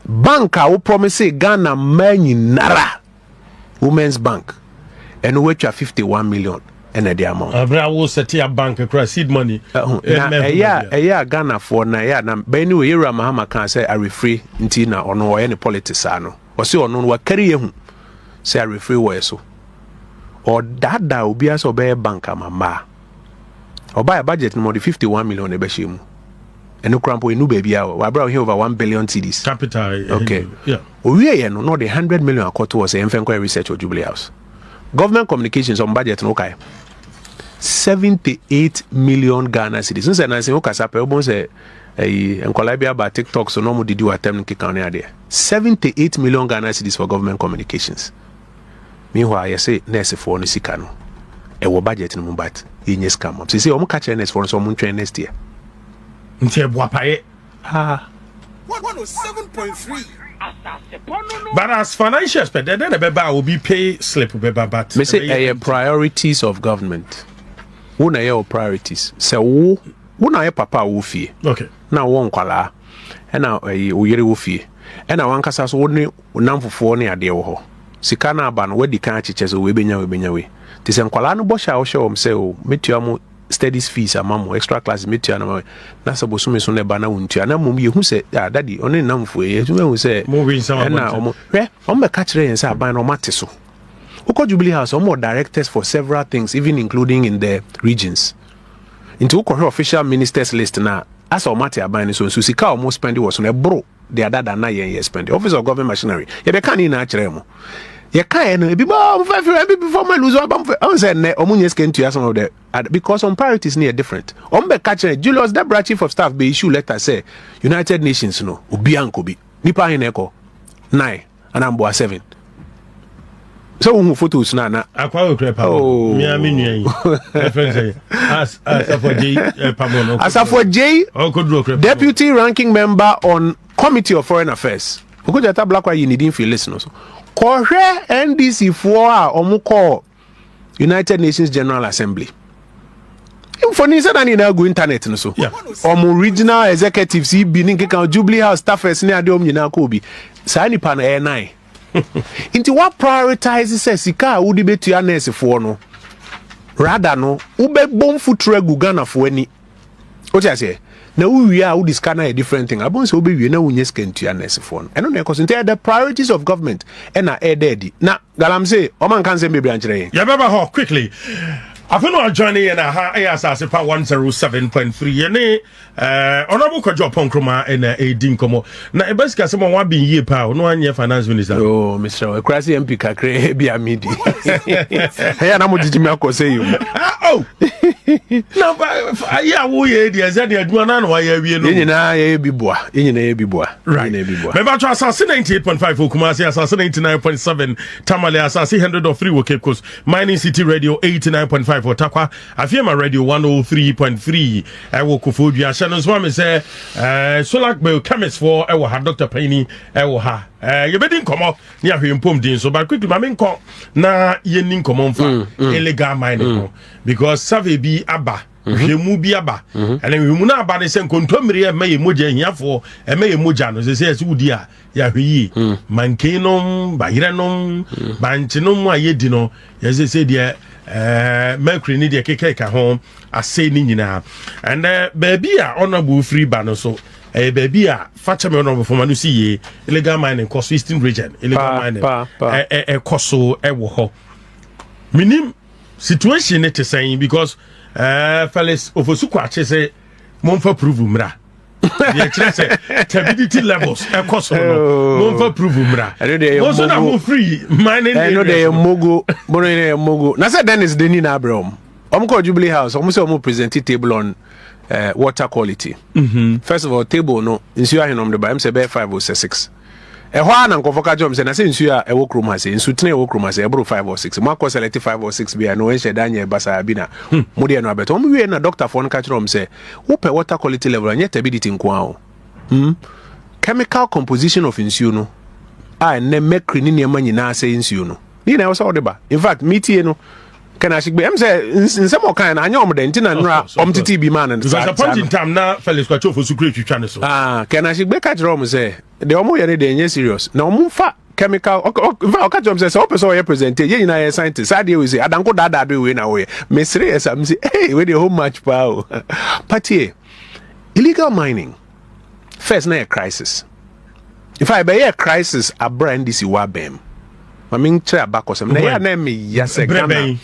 bank a wo promise Ghana man nara Women's Bank and we twa 51 million and the amount abra wo set ya bank across seed money yeah Ghana for na ya na anyway Yera Mahama can say I refree nti na ono wo any politics ano o se ono wa carry ehu say I refree wo so or that obi aso be bank amamba or buy a budget no more the 51 million e be shemu eno krampo enu baby we brought here over 1 billion cedis capital okay yeah we no the 100 million akoto was mfenko research or Jubilee House government communications on budget no kai 78 million Ghana cedis since na say okasa pe obon say nkwalaa bi about TikTok so no mo didi watem nkeka ne ade 78 million Ghana cedis for government communications. Meanwhile, you say nurse for no sika no. E wo budget no mu but e nye scam. So say omo catch nurse for so omo train next year. Nti e boa paye. 107.3. But as financial aspect, then the beba will be pay slip beba but me say priorities of government. Who na your priorities? Say who na your papa wo fie. Okay. Na wo nkwala. E na wo yere wo fie. E na wankasa so wo ne namfofo ne ade wo ho. Sika na aba no wadi kan achiche so we benya we. Ti se nkwala no bo sha wo show say o metua mo studies fees amamo extra classes metua na so bo so me so ne ba na wontua na mom ye hu se daddy oni namfo ye so hu se na omo hwe omo be ka kire yen se aban no mate so uko Jubilee House omo directors for several things even including in the regions into uko official ministers list na as o mate aban so sika omo spend was no bro the other than na yen spend office of government machinery ye be kan ni na kire mo ye kan no ebi ba before my lose am say ne omunye scan to some of the because some priorities near different be catch Julius Debra chief of staff be issue letter say United Nations no obi anko bi nipa hin eko 9 and ambo 7 so who photos na akwa we crepa mi aminu yin friend say as for J Pamono as for J deputy ranking member on committee of foreign affairs ukujata black why you need feel listen so kohwe NDC for omu call United Nations General Assembly. For ni said na go internet no so. Omu regional executives bi ni nkeka Jubilee House staffers ni ade om nyina ko bi. Sa ni pa na 9. Into what prioritize say sika wo di betua nurse for no. Rather no ube bom future gu Ghana for ani. O ti ase na we are this kind of a different thing. Abon so be na unye skentu nurse phone. Eno na cause the priorities of government na dedi. Na galam say o man kan say be branchire. Ya baba ho quickly. Afeno joining na ha asase pa 107.3 ne honorable Kwajo Ponkroma na edin komo. Na ebeska se mo wa bin yie pa no anye finance minister. Oh Mr. Krasi MP kakre bi amidi. Ya na mo jijimi akose you. Oh. Na ba ya wo ye dia ze dia aduma na wa ya wie no. Nyina ye bibua. Nyina ye bibua. Right. Me ba to asase 98.5 Okumasi asase 99.7 Tamale asase 103 wo Cape Coast Mining City Radio 89.5 for Takwa Afiema Radio 103.3 wo Kofodua channel so me say solar biochemist for wo ha Dr. Penny wo ha you bedi nkomo ni ahwe mpom din so but quickly ma me nko na ye ni nkomo mfa illegal mining because survey bi aba hwemu bi aba ele hwemu na aba ne se nkontomire e maye moja hiafo e maye moja no se se wudi a ya hweyi mankenom bayirenom banchenom ayedi no ye se de mercury ni de kekeka ho ase ni nyina and baby a honorable free ba no so baby a facha me honorable for manu see illegal mining cost eastern region illegal mining koso wo ho minim situation it is saying because fellas ofosuku ache say monfa prove mra the kire say stability levels koso no monfa prove mra also na mo free mining no dey mogo na say Dennis Deni na abrom omko Jubilee House say omo present table on water quality. First of all, table no nsu ahenom de ba am say be 5 or 6 ehwa na nkofoka jom say na say nsu a ewo krom ha say nsu tene ewo krom ha say ebro 5 or 6 mako select 5 or 6 bia no enche danye basa bi na mo de no abeto mo wie na doctor for no ka krom say wo pe water quality level anye stability nko awo chemical composition of nsu no a ne mercury ni ne manyina say nsu no ni na wo say odeba in fact metie no can I be am say in some kind anya omde ntina nra omtiti bi man because at a point in time na Felix Kwacho for secret twitwa so can I be catch rom say the omo yere dey nye serious na omo fa chemical va catch rom say so person we present ye na ye scientist say dey we say adanko dada do we na we me serious am say hey we dey how much power party illegal mining first na a crisis if I be a crisis a brand this wa bem I mean, try abakosem. Na ya na me yase Ghana.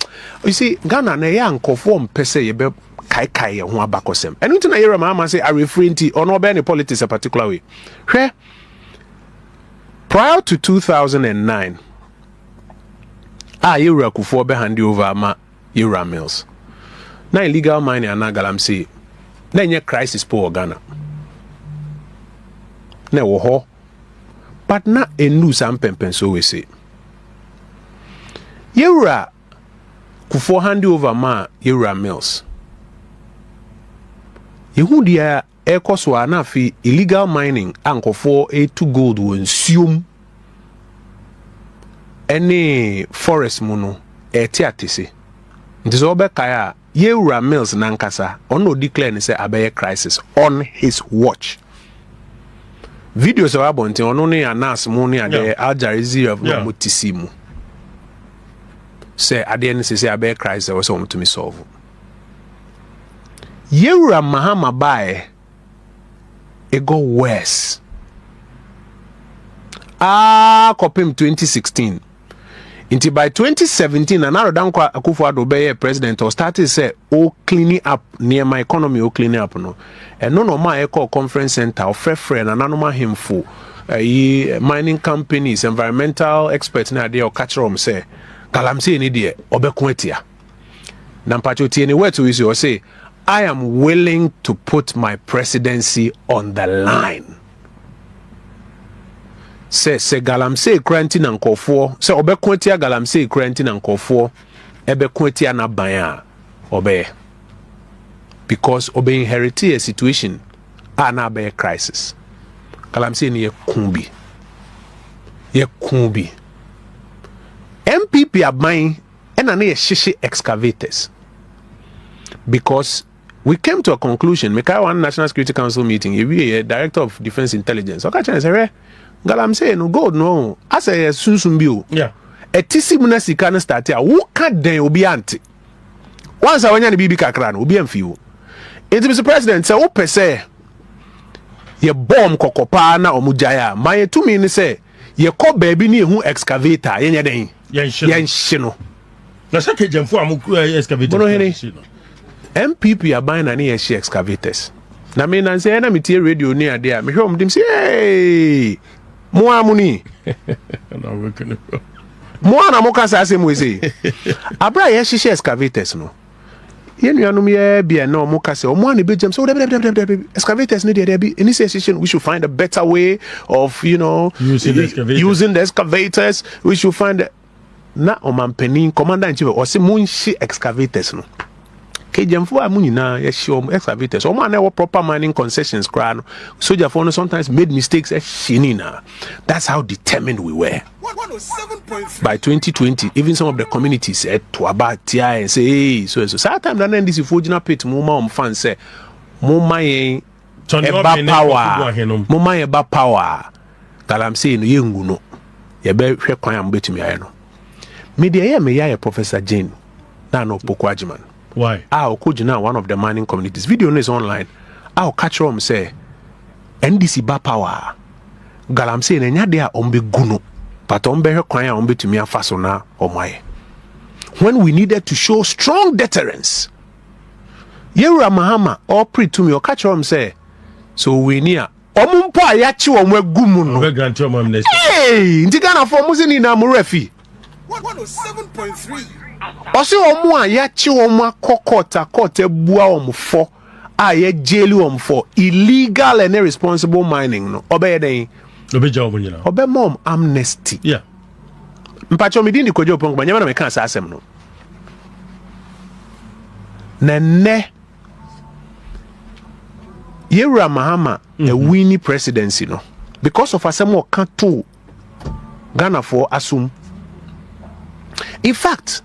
You see, Ghana na ya nkofo mpese ye be kai ho abakosem. Enu nti na yere Mahama say are referring to ono be any politics a particular way. Hwe prior to 2009, yere akufo be hand over ama yere mills. Na illegal mining ana galam say na nye crisis po Ghana. na wo ho but na enu sam pempen so we say yewura kufo hand over ma yewura mills yehu dia ekoso ana fi illegal mining ankofo to gold won siom any forest mu no etiatese ntiso obekaya yewura mills nankasa ono declare ni say abeye crisis on his watch. Videos are abonti ono ne anas mu ne ade Al Jazeera no mutisi mu say ade ne say abeye crisis was so to me solve. Yewura Mahama bae it got worse. Kopim 2016. Until by 2017, another Danko Akufo-Addo be president or started say, "Oh, cleaning up near my economy, oh cleaning up no." And no my eco conference center or friend and anoma him for mining companies, environmental experts na dey or catch them say, "Galamsey ni dey obekwetia." Nampacho tieni where to issue or say, "I am willing to put my presidency on the line." Se Galamsey kranti na nkofo se obekwetia Galamsey kranti na nkofo ebekwetia na ban obe because obe inherit a situation na be crisis. Galamsey ni ye kumbi MPP aban ena na ye shishi excavators because we came to a conclusion. Make one National Security Council meeting. You be a director of defense intelligence. Okay, chance say Galamsey no gold no. I say sunsun bio. Yeah. Etisi muna sika na start ya. Wo ka den obi ante. Once awanya ni bibi kakra no obi amfi wo. It Mr. President say wo pese ye bomb kokopa na omujaya. My to me ni say ye ko baby ni ehu excavator yenye den. Yen shino. Na sake jemfo amu excavator. MPP are buying any she excavators. Na me na say na me tie radio ni ade a me hwe omdim say hey mo amuni na we can mo na mo ka say asem we say abra ye she excavators no ye nuanom ye bia na mo ka say o mo na be jam so excavators ni dey be any session we should find a better way of using the excavators. We should find na o man penin commander in chief o say mo nshi excavators no Kejemfo amunina ye show excavators. O man proper mining concessions crano. Soldier for sometimes made mistakes shinina. That's how determined we were. By 2020, even some of the communities said to about TI and say, hey, so sometimes na this ifojina pit muma fan say muma ye power. Muma ye ba power. Galamsey no yengu no. Ye be hwe kwan am betumi aye no. Media ye me ya Professor Jane. Na no Pokwajiman. Why? I'll could you now one of the mining communities. Video is online. I'll catch them say NDC ba power. Galamsey nenya dia ombe guno. But ombe he kwanya ombe to me afasona omaye. When we needed to show strong deterrence. Yewura Mahama or pre to me or catch them say so we near omumpo ayachi omwe gumu no. We grant your amnesty. Hey, ndigana for muzini na murefi. 107.3 Osi omu a ya chi omu akokota kote bua omu for a ye jeli omu for illegal and irresponsible mining no obe den obe ja omu nyina obe mom amnesty yeah mpacho mi di kojo pon nyama na me kan sa asem no nenne Yewura Mahama a winning presidency no because of asem o kan to Ghana for assume. In fact,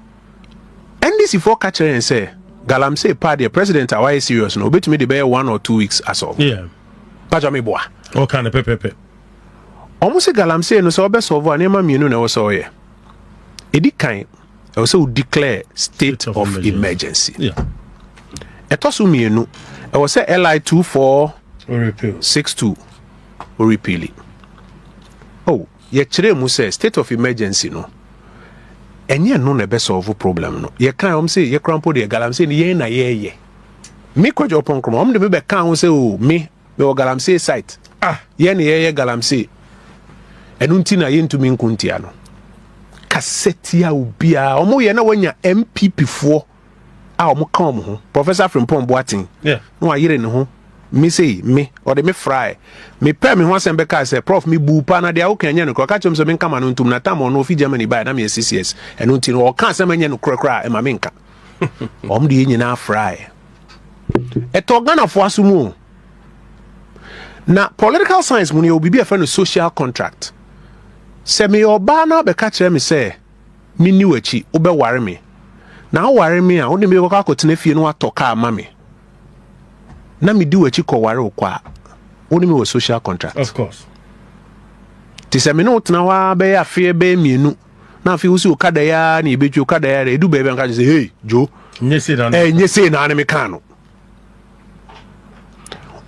NDC for catcher and say Galamsey party president away serious no bet me the bear 1 or 2 weeks as all. Yeah. Pacha me boa. O kind of pepe. Almost Galamsey no so be solve an ema mienu na so ye. Edi kan also declare state of emergency. Yeah. Etosu mienu e was say LI 24 or repeal 62 or repeal it. Oh, ye kire mu say state of emergency no. Enye no na be solve problem no. Ye kan say ye crampo de Galamsey ni ye na ye. Me kwajo pon krom de be kan say o me Galamsey site. Ye na ye Galamsey. Enu nti na ye ntumi nkuntia no. Kasetia ubia omo ye na wanya MPP fo a omo kan omo ho. Professor Frimpong Boatin. Yeah. No ayire ne ho. me say me or the me fry me pay me one sembe ka say prof me bu pa na dia wo kan nya no kro ka chem so me nka ma no ntum na tam no fi Germany buy na me CCS eno nti no ka say me nya no kra e ma me nka om de nyina fry eto Ghana fo asumu na political science mu ne obi bi afa no social contract se me oba na be ka kire me say me ni wachi wo be ware me na ware me a wo ne me ko ka kotena fie no atoka ama me na me di wachi ko ware okwa wo ne me social contract of course ti se me no tena wa be afie be mienu na afie wo si okada ya na ebetwi okada ya edu be nka say hey jo nyese na me kan no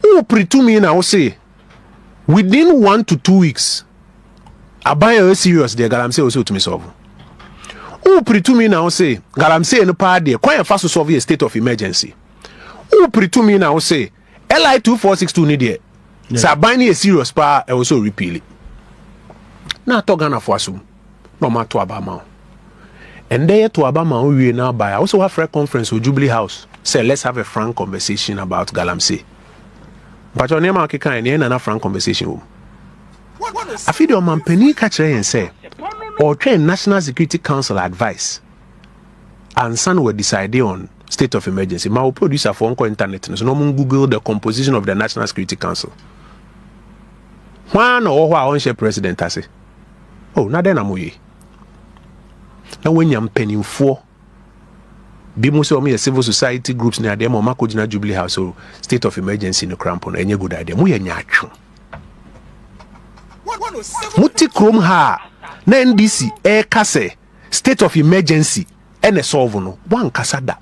o pretumi na wo say within 1 to 2 weeks abaya serious de galamse wo say to me solve o pretumi na wo say galamse no pa de kwan fa so solve a state of emergency o pretumi na wo say LI 2462 ni de sa ban a serious pa e wo so repeal na to Ghana fo asum no ma to abama and there to abama we na buy also have a conference with Jubilee House say let's have a frank conversation about galamse but on nema ke kan na frank conversation I feel your man penny catch and say or train National Security Council advice and son will decide on state of emergency. My producer for Uncle Internet so no mun Google the composition of the National Security Council. One or one share president I say. Oh, na then amoye. Na when yam penny for be mo say me civil society groups near them or makojina Jubilee House so state of emergency no crampon enye good idea. Mo ye nyatwo. Muti krom ha na NDC kase state of emergency ene solve no wan kasa da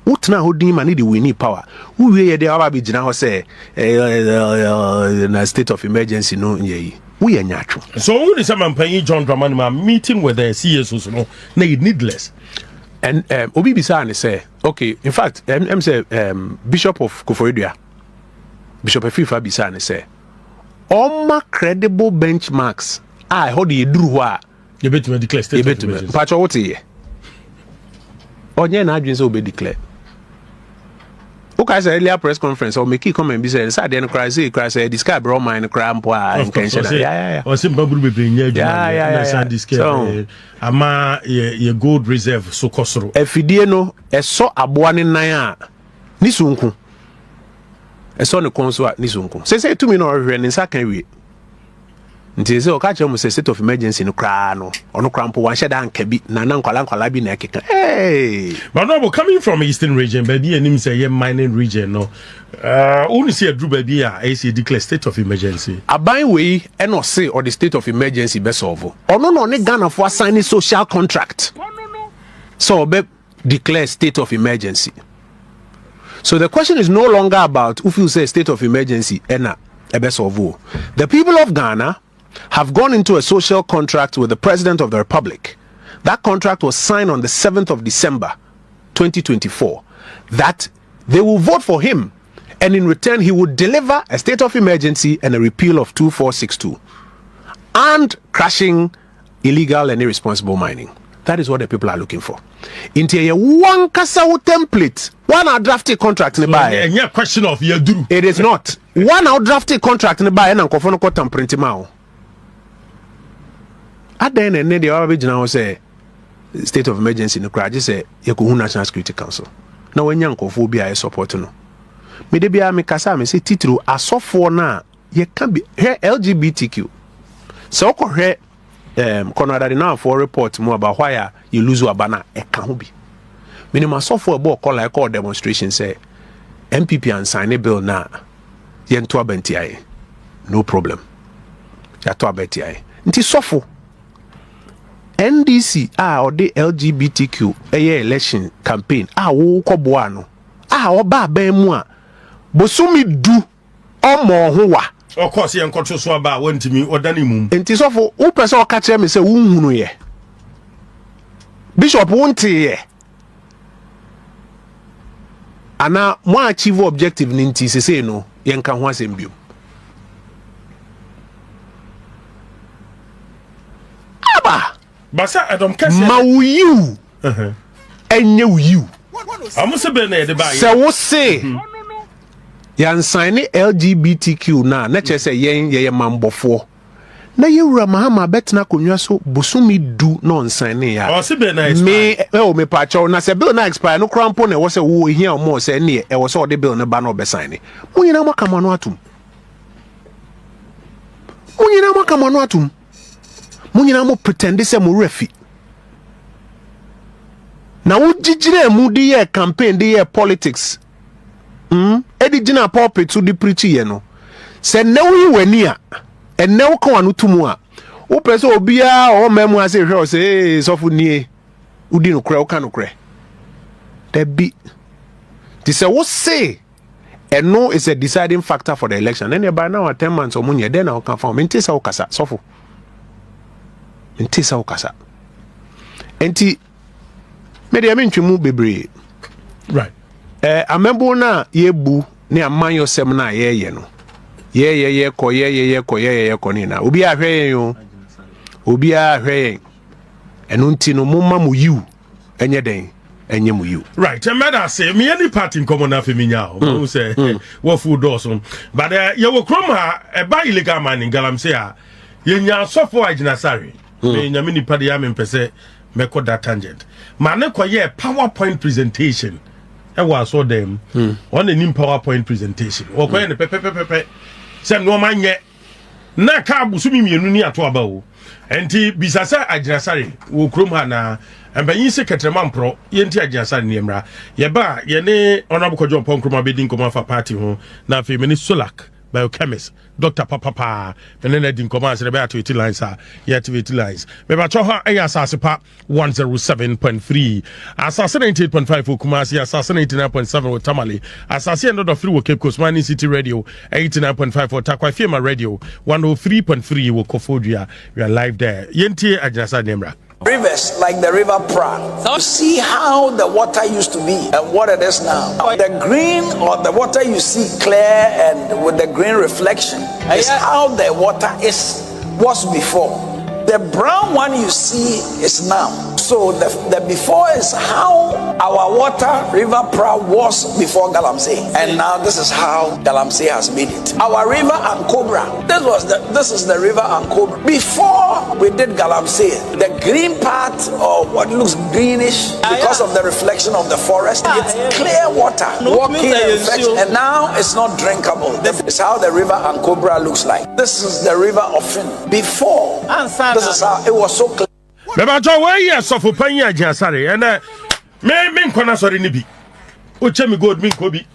utna hodin ma need we need power we ye dey aba be gina ho say na state of emergency no ye we nyatwo so who is man paying John Dramani ma meeting with the CSOs no na needless and obi bisa ne say okay in fact em say Bishop of Koforidua Bishop Efifa bisa ne say all credible benchmarks I hold you do what you bet me declare state of emergency patch what here onye na adwin say be declare okay say earlier press conference or make it come and be say say den cry say describe bro mine cry ampo intention yeah o sim baburu bebre nya adwuma na say describe ama ye gold reserve so kosoro afidie no eso aboa ne nan a ni sunku eso ne konso a ni sunku say to me no hwe ne nsa kan wie nti say o ka chere mo say state of emergency no kra no ono krampo wan sheda anka bi na nkwala bi na ekeka but no coming from eastern region baby enim say ye mining region no only see adru baby a AC declare state of emergency aban we e no say or the state of emergency be solve ono no ne Ghana for sign social contract so be declare state of emergency. So the question is no longer about if you say state of emergency ena ebe solve. The people of Ghana have gone into a social contract with the President of the Republic. That contract was signed on the 7th of December 2024 that they will vote for him and in return he would deliver a state of emergency and a repeal of 2462 and crushing illegal and irresponsible mining. That is what the people are looking for. Into one kasawu template, one drafted contract in the buy. Yeah, question of you do. It is not. One drafted contract in the buy and konfono ko tamprint mao. At the end the original say state of emergency no cry just say Yekohu National Security Council. Na wanya nkofo bi a support no. Me de bia me kasa me say titru asofo na ye can be here LGBTQ. So ko here Conrad now for report more about why you lose your banner e kan ho bi. Minimum software board call like call demonstration say MPP and sign a bill na ye nto abentiaye. No problem. Ya to abentiaye. Nti sofo NDC or the LGBTQ election campaign wo koboa no oba ban mu a bosumi du omo ho wa of course ye nkoto so aba wantimi odane mum enti sofo wo pese o ka kire me se wo nhunu ye bishop wonte ye ana mo achieve objective ni nti sese no ye nka ho asem biom aba basa Adam kase ma you enye you amuse be na ye de ba se wo se yan sign LGBTQ na che say ye mambofo na yewura Mahama betna konwa so bosumi du no sign ya o se be na me me pa cho na se bill na expire no krampo na wo se wo hia mo se ne e wo se o de bill na ba na obe sign munyina maka mano atum munyina mo pretend se mo refi na wo jijire mu di ye campaign di ye politics edi gina pulpit to di preach ye no se ne wo wani a enne wo kan anu tumu a wo pese obia o memu ase hwe o se sofu nie udi no kra wo kan no kra there be this wo say and no is a deciding factor for the election then by now 10 months or munye then I can form ntisa wo kasa sofu ntisa wo kasa enti me de mentwemu bebre right amembo na yebu ne amanyo sem na ye no ye ko ni na obi ahwe yen yo obi ahwe enu nti no mumma mu yiw enye den enye mu yiw right and matter say me any party common na feminya o say what food doors but you will krom ha e ba illegal mining galam say ye nya sofo agina sare me nya mini pade ya me pese me ko that tangent ma ne ko ye PowerPoint presentation e wa so dem on any PowerPoint presentation o ko ye ne pepe se no manye na ka busumi mienu ni ato aba o enti bisasa agyinasare wo krom ha na embanyi secretary mampro yenti agyinasare ni emra ye ba ye ne honorable Kojo Ponkroma bedin koma fa party ho na fe meni Solak biochemist Dr. Papa menene din koma asere be ato lines a ye activity lines me ba cho ha eya asase pa 107.3 asase 98.5 Kumasi asase 99.7 with Tamale asase end of free wo Cape Coast Mining City Radio 89.5 for Takwa Fema Radio 103.3 wo Kofodua we are live there yenti agyinasa nemra rivers like the river Pra. So see how the water used to be and what it is now. The green or the water you see clear and with the green reflection is how the water was before. The brown one you see is now. So the before is how our water, River Pra, was before Galamsey. And now this is how Galamsey has made it. Our river Ankobra, this is the river Ankobra. Before we did Galamsey, the green part or what looks greenish because of the reflection of the forest, it's clear water, walking and now it's not drinkable. This is how the river Ankobra looks like. This is the river of Fin. Before, this is how it was so clear. Beba jo we yes of panya agyasare and me nkwana sori ni bi o chemi gold mi ko bi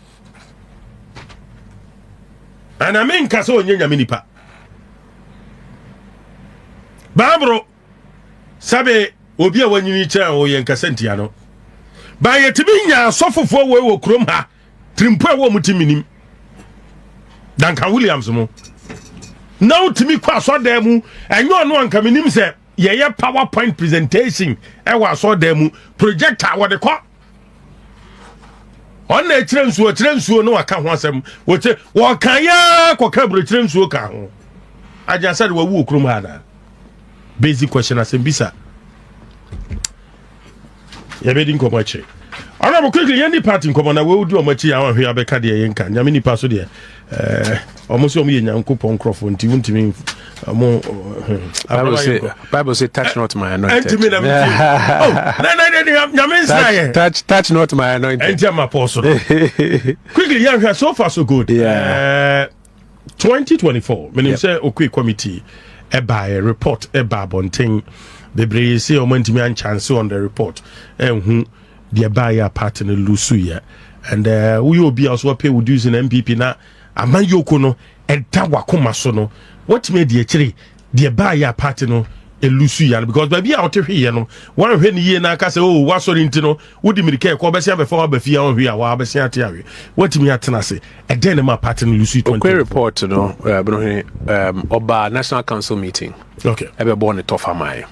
ana me nkasa onye nyame nipa babro sabe obi a wanyini kira o ye nkasa ntia no ba ye tibi nya asofofo we wo krom ha trimpo a wo mutiminim Duncan Williams mo now timi kwa so da mu enyo no anka minim se ye PowerPoint presentation e wa so da mu projector wo de kwa on na tirensuo no aka ho asem wo che wo kan ya koka bro tirensuo ka ho ajansa de wo okrum ha na basic question asem bisa ye be din ko machi ana bo quickly any party nkomo na we udi o machi ya hwe abeka de ye nka nyame nipa so de almost ye nyankopon crofo nti wuntimi Bible say touch not my anointed. Touch not my anointed. And my apostle. Quickly, yeah, so far so good. 2024. When you say okay committee, a report, a bonting, the brave say o mentimi an chance on the report. Who the buyer partner Lusuya. And we will be also pay with using MPP na amayoko no eda wakoma so no. What made the actually the buyer party no elusu because baby out here no one when ye na ka say oh what sorry ntino wodi mirike ko be sia be for be fia on hia wa be sia tia what me atena say e den ma party no lusu 20 report no oba national council meeting okay e be born tough amai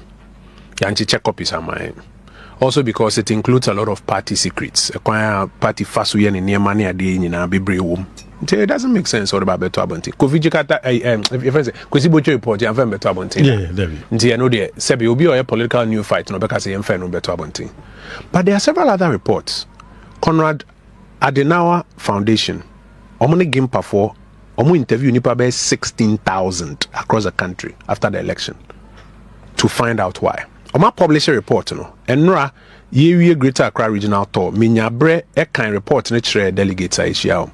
yanchi check copies amai also because it includes a lot of party secrets a party fasu ye ne niema ne ade nyina bebre wom. It doesn't make sense all about beto abonti. Covid kata if I say kwesi bocho report ya mfem beto abonti. Yeah, David. Nti no there sebi obi or political new fight no beka say mfem no beto abonti. But there are several other reports. Conrad Adenauer Foundation omni gimpa for omu interview nipa be 16,000 across the country after the election to find out why. Oma publish a report no. Enra ye Greater Accra Regional Tour minya bre e kan report ne kire delegates a ehia.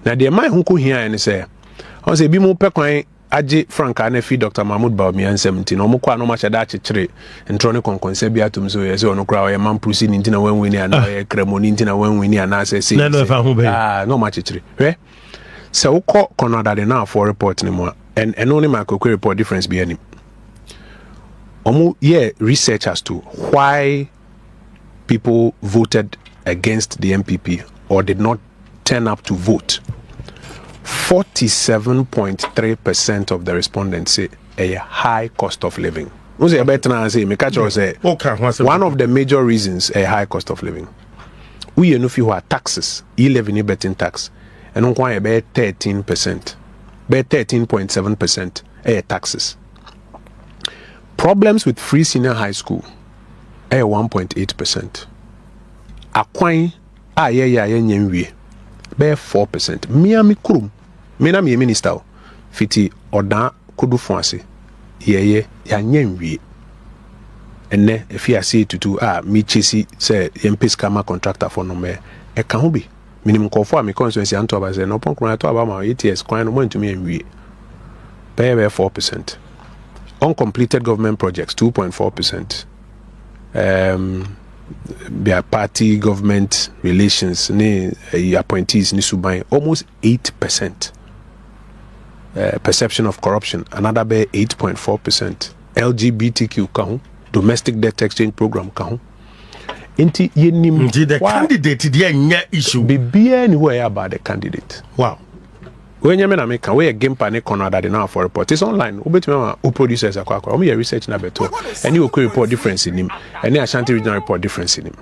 Na de man hunko hia ne say on say bi mu pe kwan age Franka na fi Dr. Mahmoud Bawumia 17 no mo kwa no ma cheda chekire ntro ne konkonse bi atum so ye say ono kra o man prusi ni ntina wan wini ana ye kremoni ntina wan wini ana say say no ma chekire hwe so uko kono da de na for report ni mo and only my report difference be any research as to why people voted against the MPP or did not turn up to vote. 47.3% of the respondents say a high cost of living. One of the major reasons a high cost of living. We know who are taxes, 11 betting tax, and on quite about 13%, about 13.7% a taxes. Problems with free senior high school, 1.8%. Akwan nyemwie, be 4%. Miami kurum, mena mi minister, fiti oda kudu fonse, ya nyemwie. Ene efi ase tutu mi chesi se yempes kama contractor for no me e kan ho bi minimum kofo a mi constituency anto aba se no pon kron ato aba ma ETS kwan no mo ntumi enwie be 4%. Uncompleted government projects 2.4%. Their party government relations ni appointees ni suban almost 8%. Perception of corruption another be 8.4%. LGBTQ kahu domestic debt exchange program kahu inti yenim the candidate there nya issue be anywhere about the candidate. Wow. When you mean make we a game pan corner that now for report it's online obetuma who producers akwa o me research na beto and you could report difference in him and Ashanti regional report difference in him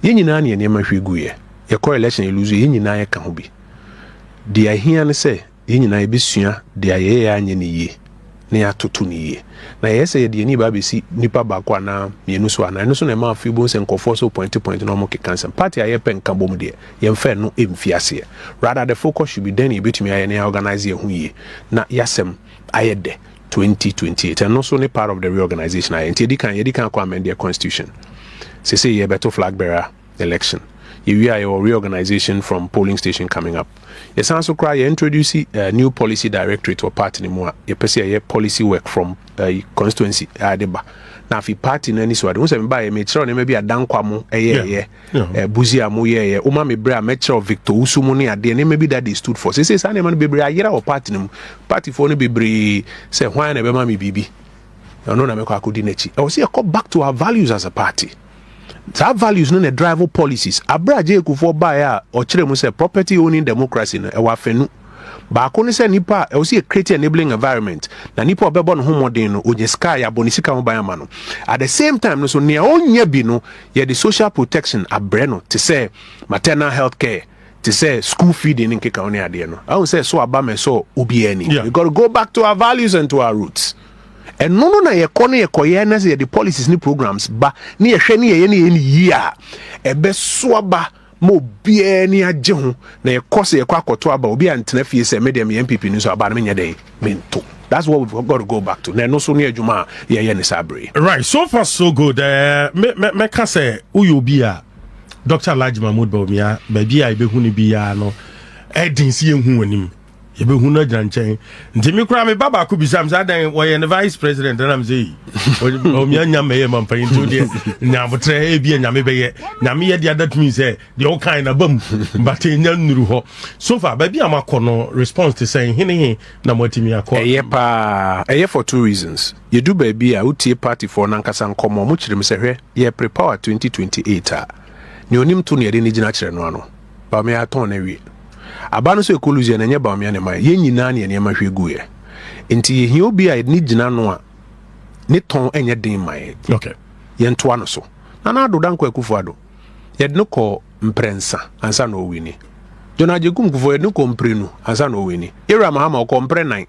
ye nyina na ye ma hwegu ye call election you lose ye nyina ye ka ho bi dia hia ne say ye nyina ye besua dia ye ya anye ne ye na ya toto ne ye na ye say ye ni ba besi nipa ba kwa na mienu so ana no so na ma afi bo se nkofo so point no mo ke cancer party aye pen ka bom de ye mfa no emfiase rather the focus should be then you betumi aye na organize ye hu ye na yasem aye de 2028 and also ne part of the reorganization aye enti ye kan kwa amend the constitution say ye better flag bearer election we are your reorganization from polling station coming up. Yes, also cry introduce a new policy directorate or party anymore. You a policy work from constituency adeba. Now if you party in any sort, once I buy a metro maybe a dankwamo buzia mu ye uma me bra metro Victor Usumuni ade maybe that they stood for. Say say man be bra yera or party for no be bra say why na be ma me bibi. No na me kwa akudi nechi. I will say come back to our values as a party. That values no drive policies. Abraje Kufuor baya or chire say property owning democracy no e wa fenu. Ba ko ni say nipa e see create enabling environment. Na nipa obebo no homodin no onye sky abonisika mo baya ma no. At the same time no so ne onye bi no ye the social protection abre no to say maternal health care to say school feeding in keka oni ade no. I will say so aba me so obi ani. We got to go back to our values and to our roots. And no na ye kono ye koye na say the policies ni programs ba ni ye hwe ni ye a ebe so aba mo bia ni agye ho na ye kose ye kwa akoto aba obi antena fie say medium MPP ni so aba na me nya dey mento. That's what we've got to go back to. Na no so ni adwuma ye ni sabre. Right, so far so good. Me ka say uyobi a Dr. Alhaji Mahmoud Bawumia ba bia ibe hu ni bia no edin si ehu anim. Yebe hu na gyanchen nti me kura me baba ko bisam sa dan wo ye vice president na mze o mi anya me ye mampan to de nyabotre e bia nyame be ye nyame ye de that means say the all kind of bam but enya nuru ho so far ba bia makono response to saying hini na motimi akọ eye for two reasons you do baby a utie party for nankasa nkomo mo kire me se hwe ye prepare 2028 a ni onim to ne de ni gina kire no ano ba me aton na wi abano so ekoluzi na nye Bawumia ne mai ye nyina ne ne mahwegu ye enti ye obi a ni gina no a ne ton enye den mai okay ye ntoa no so na ado danko Akufo-Addo ye de no ko mprensa ansa no wini Jona Jegum Kufuor ye no ko mprenu ansa no wini Era Mahama ko mpre 9.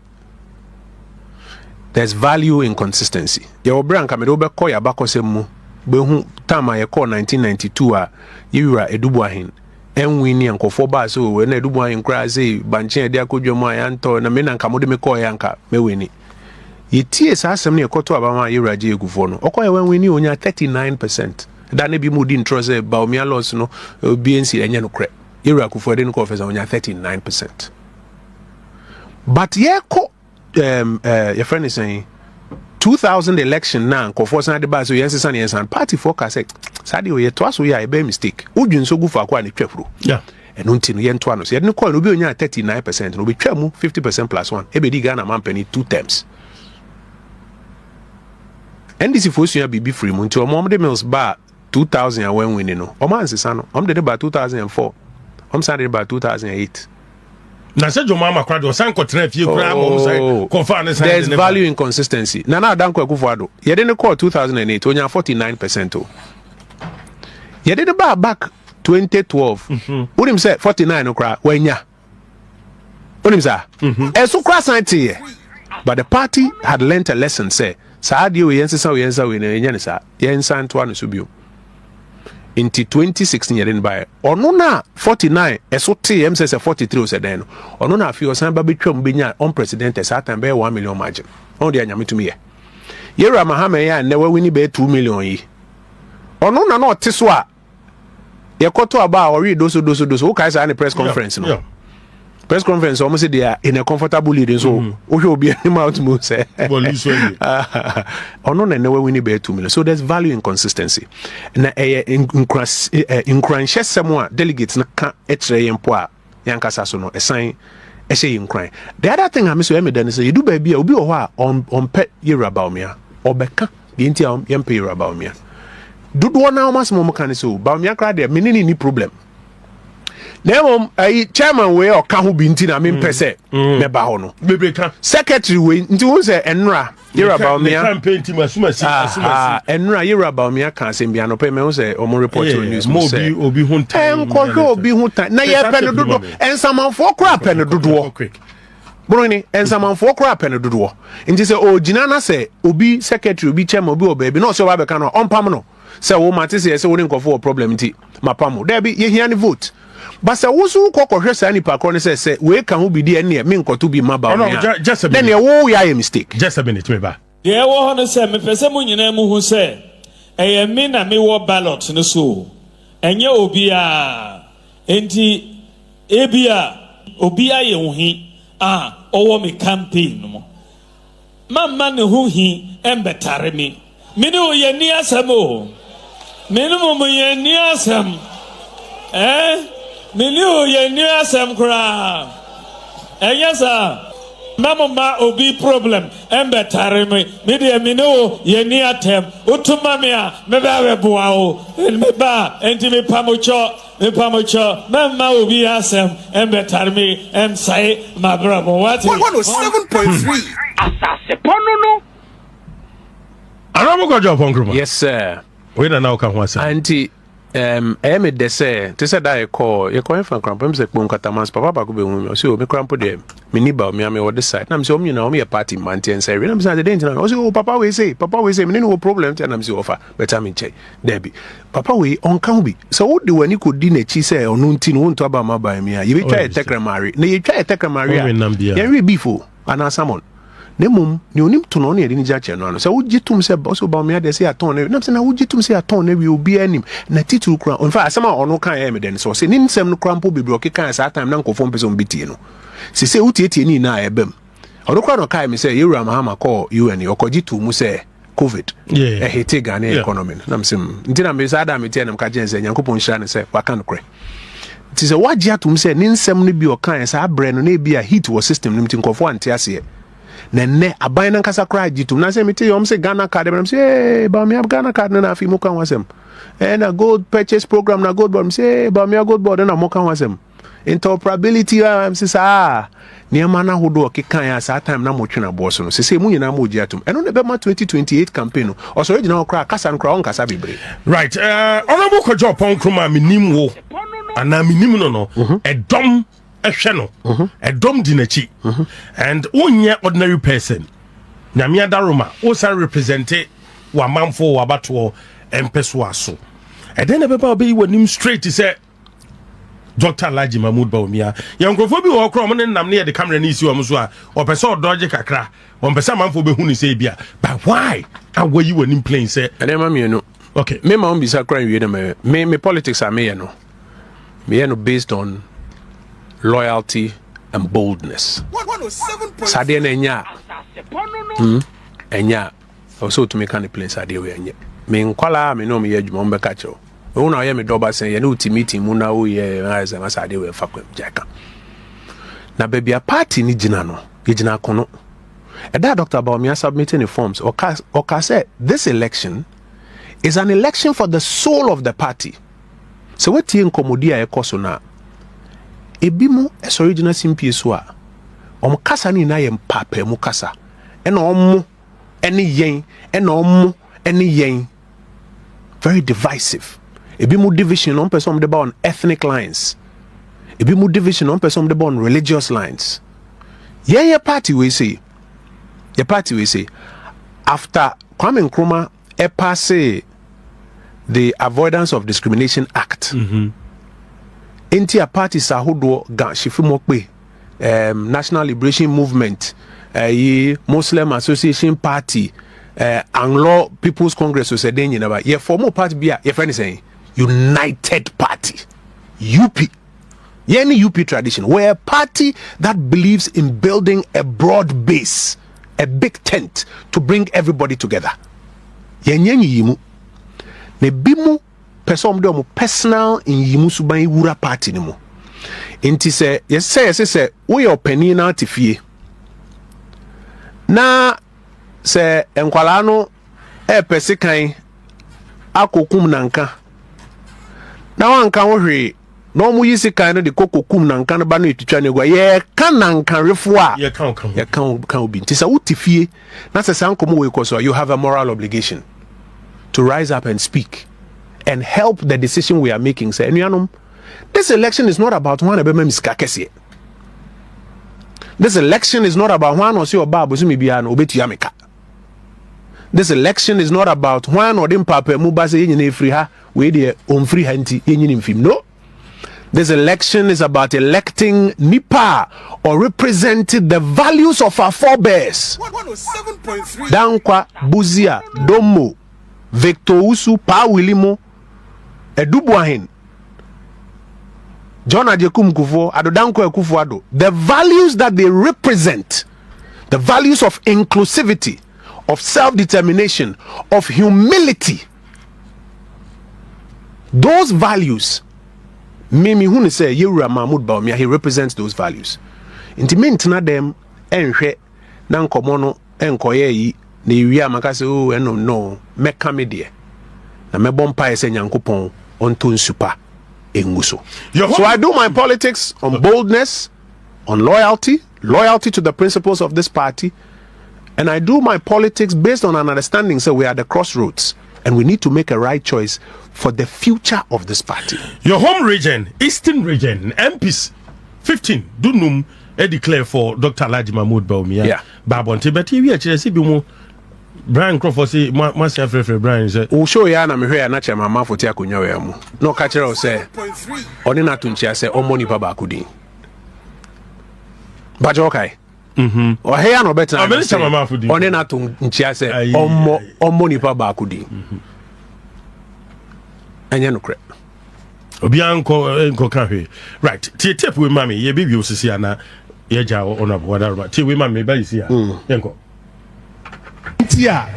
There's value in consistency. Ye obra nka me do be ko ya bakosem mu be hu tama ye ko 1992 a ye wura Edubuahin and winning and go for bas so when I do my increase banche dia ko dwom ayanto na me na nka mo de me call yanka me winning ye tie sa asem ne ekoto abama yeraje egufo no okoye when winning onya 39%. That ne bi mu di interest ba omia loss no BNC enye no kre yera kufo de no confess onya 39%. But ye ko your friend is saying 2000 election now kofo san de ba so yense san yensan party forecast sadi o ye to aso ya e be mistake udwun so gufa kwa ne twafuro yeah eno nti no ye nto ano so ye ne call no bi onya 39% no bi twa mu 50% plus 1 e be di Ghana mampani 2 terms. NDC for suya bibi free mu nti o de mills ba 2000 and when winning no o man sesa no o de ba 2004 o san de ba 2008. Na se Mahama kwado o san kotra fie kura mo say confirm ne san. There's value in consistency. Nana Danko Akufo-Addo ye de ne call 2008 onya 49% o. Ye de ba back 2012 unim say 49 no kra wanya unim sa so kra santi but the party had learnt a lesson say saadi we yensa we nya ne sa yensa nto anu so bio into 2016 ye den by ono na 49 eso te say 43 o se den ono na afi o san ba betwam benya on president sa tan be 1 million margin on de anyame tumi ye Mahama ya na wa wini be 2 million yi ono na no te so a ye koto aba o read doso o kai sa na press conference no yeah. Press conference almost say they are in a comfortable lead so o show be any mouth move say ono na na we ni be 2 million so there's value in consistency na incrance semo a delegates na ka etre yempo a yankasa so no esan ehye incrane the other thing am so e me dan say you do ba bia obi o ho a on pet Yoruba omia obeka de nti a yempe Yoruba omia dodo na o masemo mo kan so ba omia kra de menini ni problem. Nemo chairman we or ka ho bi nti na me mpese me ba ho no bebreka secretary we nti won say enra Yoruba omia campaign team asumasi enra Yoruba omia kan se bia no pe me won say omo report on news mo say obi hu ntan enko obi hu ntan na ye pe no dodo ensamanfo kra pe no dodo Bruni ensamanfo kra pe no dodo nti say o gina na say obi secretary obi chairman obi obaby no so ba be kan no onpam no say wo mate say woni nkofo problem nti mapam there be ye hia ni vote. But say wusu kokohwe sa ni pakro ne say we kan ho bidi ene me nkoto bi maba no just a minute then wo ya a mistake just a minute me ba ye wo ho no say me pese mu nyina mu hu say eye me na me wo ballot no so enye obi a enti ebia obi a ye hu hi owo me campaign no mamma ne hu hi embetare me ne o ye ni asem o me no mo ye ni asem Milio ye ni asem kra. Yes Mama obi problem embetare me de mino ye ni atem. Utuma me a me ba we boa o. Me ba enti me pamocho mama obi asem embetare me em sai my brother what 107.3 Asase pono no. Anamu ko job on group. Yes sir. We na now kan ho asa. Anti me de say to say that call you call from cramp say kpon katamans papa ba go be hu me so me cramp de me ni ba me am on the side na me say o me na o me party man ten say na me say dey na o say oh papa we say me no problem ten na me say offer better me check there be papa we on kan bi so wo de wani ko di na chi say onu nti no nto aba ma ba me a ye be twa e tekramari na ye twa e tekramari a ye we before ana salmon Nemum, ni onim to no na yedi ni jache no ano. Se wo gitum se so ba me ade se aton na. Na se na wo gitum se aton na we obi anim. Na title kra. In fact, asema ono kan e me den so se ni nsem no kra mpo bebre o kan sa time na nkofo mpese mbitie no. Se utietie ni na ebem. Ono kra no kai me se Yewura Mahama call UN okogitu mu se COVID. Hete Ghana economy. Na msem. Ntina me sa adam tie na mka jense nyankopon hira ne se waka no kre. Ti se waji atum se ni nsem no bi o kan sa abre no na bi a heat wo system no mti nkofo ante ase. Nene abai na nkasa cry jitu na se meti yom se Ghana card dem say ba me Ghana card na afi mo kan wasem na gold purchase program na gold board say ba me gold board na mo kan wasem interoperability am say sa niema na hodo kekan ya sa time na mo twena boss no say mu nyina mo gi atum eno ne be ma 2028 campaign no also original cry kasa nkra on kasa bebre right honorable kojo pon kroma minim wo ana minim no edom ehwe no edom di nachi and onye ordinary person nyame adaroma o san represent wa manfo wa bato empeso aso eden e beba obi wanim straight say Dr. Alhaji Mahmood Bawumia ya nkrofo bi wo kro mo ne nam ne de camera ni si wo so a o pese o dodge kakra o pese manfo be hu ni say bia but why awo yi wani plane say ene ma me no okay me ma on bisa kran wie na me politics are me no based on loyalty and boldness. Sade na enya enya also to make an place sade we enya me nkwala me no me adwuma mbe ka chew wo na ye me doba sen ye na ultimate mu na wo ye aiza ma sade we fa kwam jaka na bebia party ni gina no ye gina kono eda Dr. Bawumia submitting the forms oka say this election is an election for the soul of the party. So what tie nkomodi a ekoso na ebimu es original simpie so a kasa ni na ye mpapa mu kasa ena omo ene yen ena omo ene yen very divisive. Ebimu division on person de ba on ethnic lines, ebimu division on person de ba on religious lines. Ye party we say after Kwame Nkrumah pass the Avoidance of Discrimination Act. Enti a party sahudo ga shifumo pe National Liberation Movement, Muslim Association Party, Anglo People's Congress was saying you know ye former party be your friend is saying United Party UP. Any UP tradition, we're a party that believes in building a broad base, a big tent to bring everybody together. Yenyenyi yimu ne bimu person de mo personal in yimu suban wura party ni mo. Enti se yes we your penny na tifie. Na se enkwala no pese kan akokum nanka. Na wanka wo hwe no mu yisi kan no de kokokum nanka no ba no etutwa ne gwa ye kan nanka refo a ye kan obi. Enti se utifie na se sankomo we koso you have a moral obligation to rise up and speak and help the decision we are making. Say, this election is not about one abema miskakese. This election is not about one or see oba bosumi bia no obetu ameka. This election is not about one or dem papa mu ba say nyina free ha we dey on free hanti nyina mfim. No. This election is about electing Nipa or representing the values of our forebears. 107.3 Dankwa Buzia Domo Victor Usu Pa Wilimo Edubuahin John Adekum Kufo Adodanko Akufo Addo. The values that they represent, the values of inclusivity, of self-determination, of humility, those values, Mimi Huni say Yewura Mahmood Bawumia, he represents those values. Intimate na dem enhwe na nkomo no enkoye yi na ewia makase o no meka me de na mebompa ese nyankopon onto nsupa enguso. So I do my politics on boldness, on loyalty to the principles of this party, and I do my politics based on an understanding so we are at the crossroads and we need to make a right choice for the future of this party. Your home region, Eastern region, MPs 15 Dunum declare for Dr. Alhaji Mahmood Bawumia. Yeah. Babonte but we actually see bimu Brian Crawford say myself Brian say o show ya na me hwe na chema ma foti akonya we mu no ka kire o say oni na tunchia say omo nipa ba akudin ba jo kai o he ya no better oni na tunchia say omo nipa ba akudin anya no kre obi anko ka hwe right tie tape we mami ye bibi osisi ana ye ja ona boda tie we mami ba yisi ya yenko tia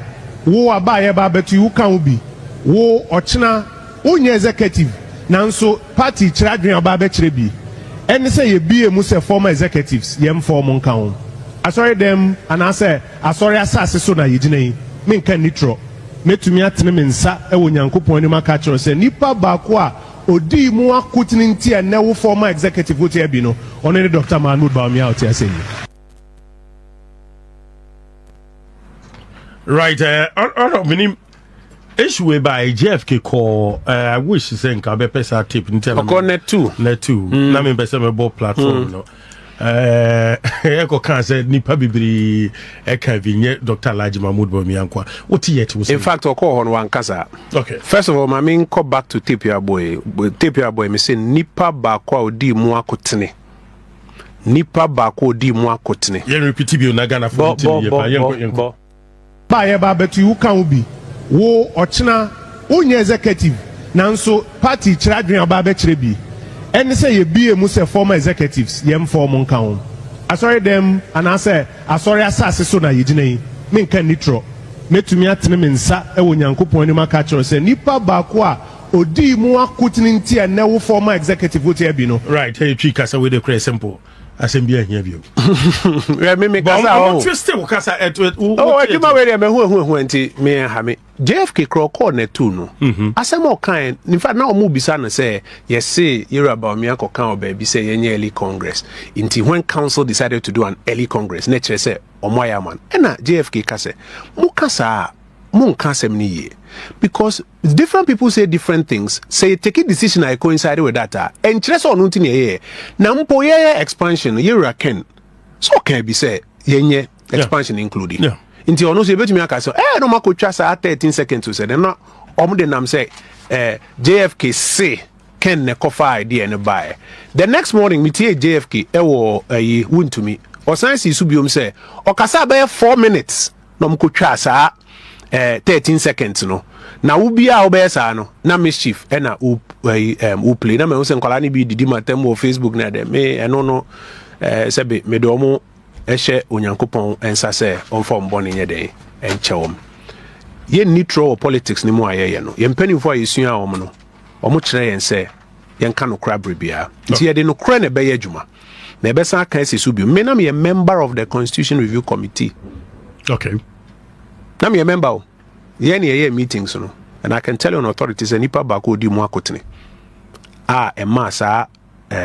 wo abaye ba betu you can be wo ochina onye executive nanso party chiradwen aba be chire bi ene say ye bie mu say former executives ye form nka ho asori dem ana say asori asase so na yegina yi me nka nitro metumi atene me nsa e wo nyankopon ni maka chiro say nipa ba ko a odi mu akutini ntia na wo former executive wo tia bi no ono ni Dr. Mahmood Bawumia o tia say. Right, minim issue by JFK call. I wish to say nka be pesa tip in tell net 2 na me pesa me bo platform no. Eko kan say nipa bibiri eka vinye Dr. Alhaji Mahmood Bawumia what yet was in fact oko hon wan kasa. Okay, first of all my mean come back to Tapia boy me say nipa ba kwa odi mu akotene nipa ba kwa odi mu akotene yen repeat bi na Ghana for ba ye ba betu wo kan obi wo ochina onye executive nanso party chiradwen ba be kire bi ene say ye bie mu say former executives yem form nkan ho asori dem ana say asori asase so na yegina yi me nkan nitro metumi atene me nsa e wo Nyankopon ni maka kire say nipa ba kwa odi mu akotene nti e na wo former executive wo ti bi no right hey twi kasa we dey clear simple assemble here bio me kasa o twist o kasa oh aduma we dey me hu enti me ha me JFK crocod na tu no asem o kan in fact na o mu bisa no say yes say Yoruba me kan o ba bi say yenye early congress until when council decided to do an early congress na chere say omoya man na JFK kase mu kasa mun kasem ni ye because different people say different things say take a decision I coincide with that and chere so no nti ye na mpo ye expansion Yera Ken so can be say yenye expansion including nti ono se betumi aka so no makotwa sa 13 seconds to say na omo de nam say JFK say Ken ne kofa idea ne buy the next morning metie JFK wo wuntumi osansi su biom say okasa be 4 minutes no mkotwa sa 13 seconds no na ubia obesa no na mischief na play na me se nkwala ni bi didi matem o Facebook na de me eno no sebe me do mo ehye Onyankopon ensa se onfo mbone nye de enchewom ye nitro politics ni mu ayeye no ye mpanifo ayesua om no omo kire yen se yen ka no krabre bia nti ye de no kra na be ye adwuma na ebe san kan se su bi me na me a member of the Constitution Review Committee. Okay, na me a member yen ye meetings no and I can tell you on authorities nipa ba ko di mu akotene e ma sa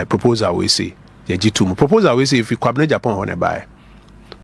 proposal we say ye jitu mu proposal we say if you kwabna Japan ho ne bae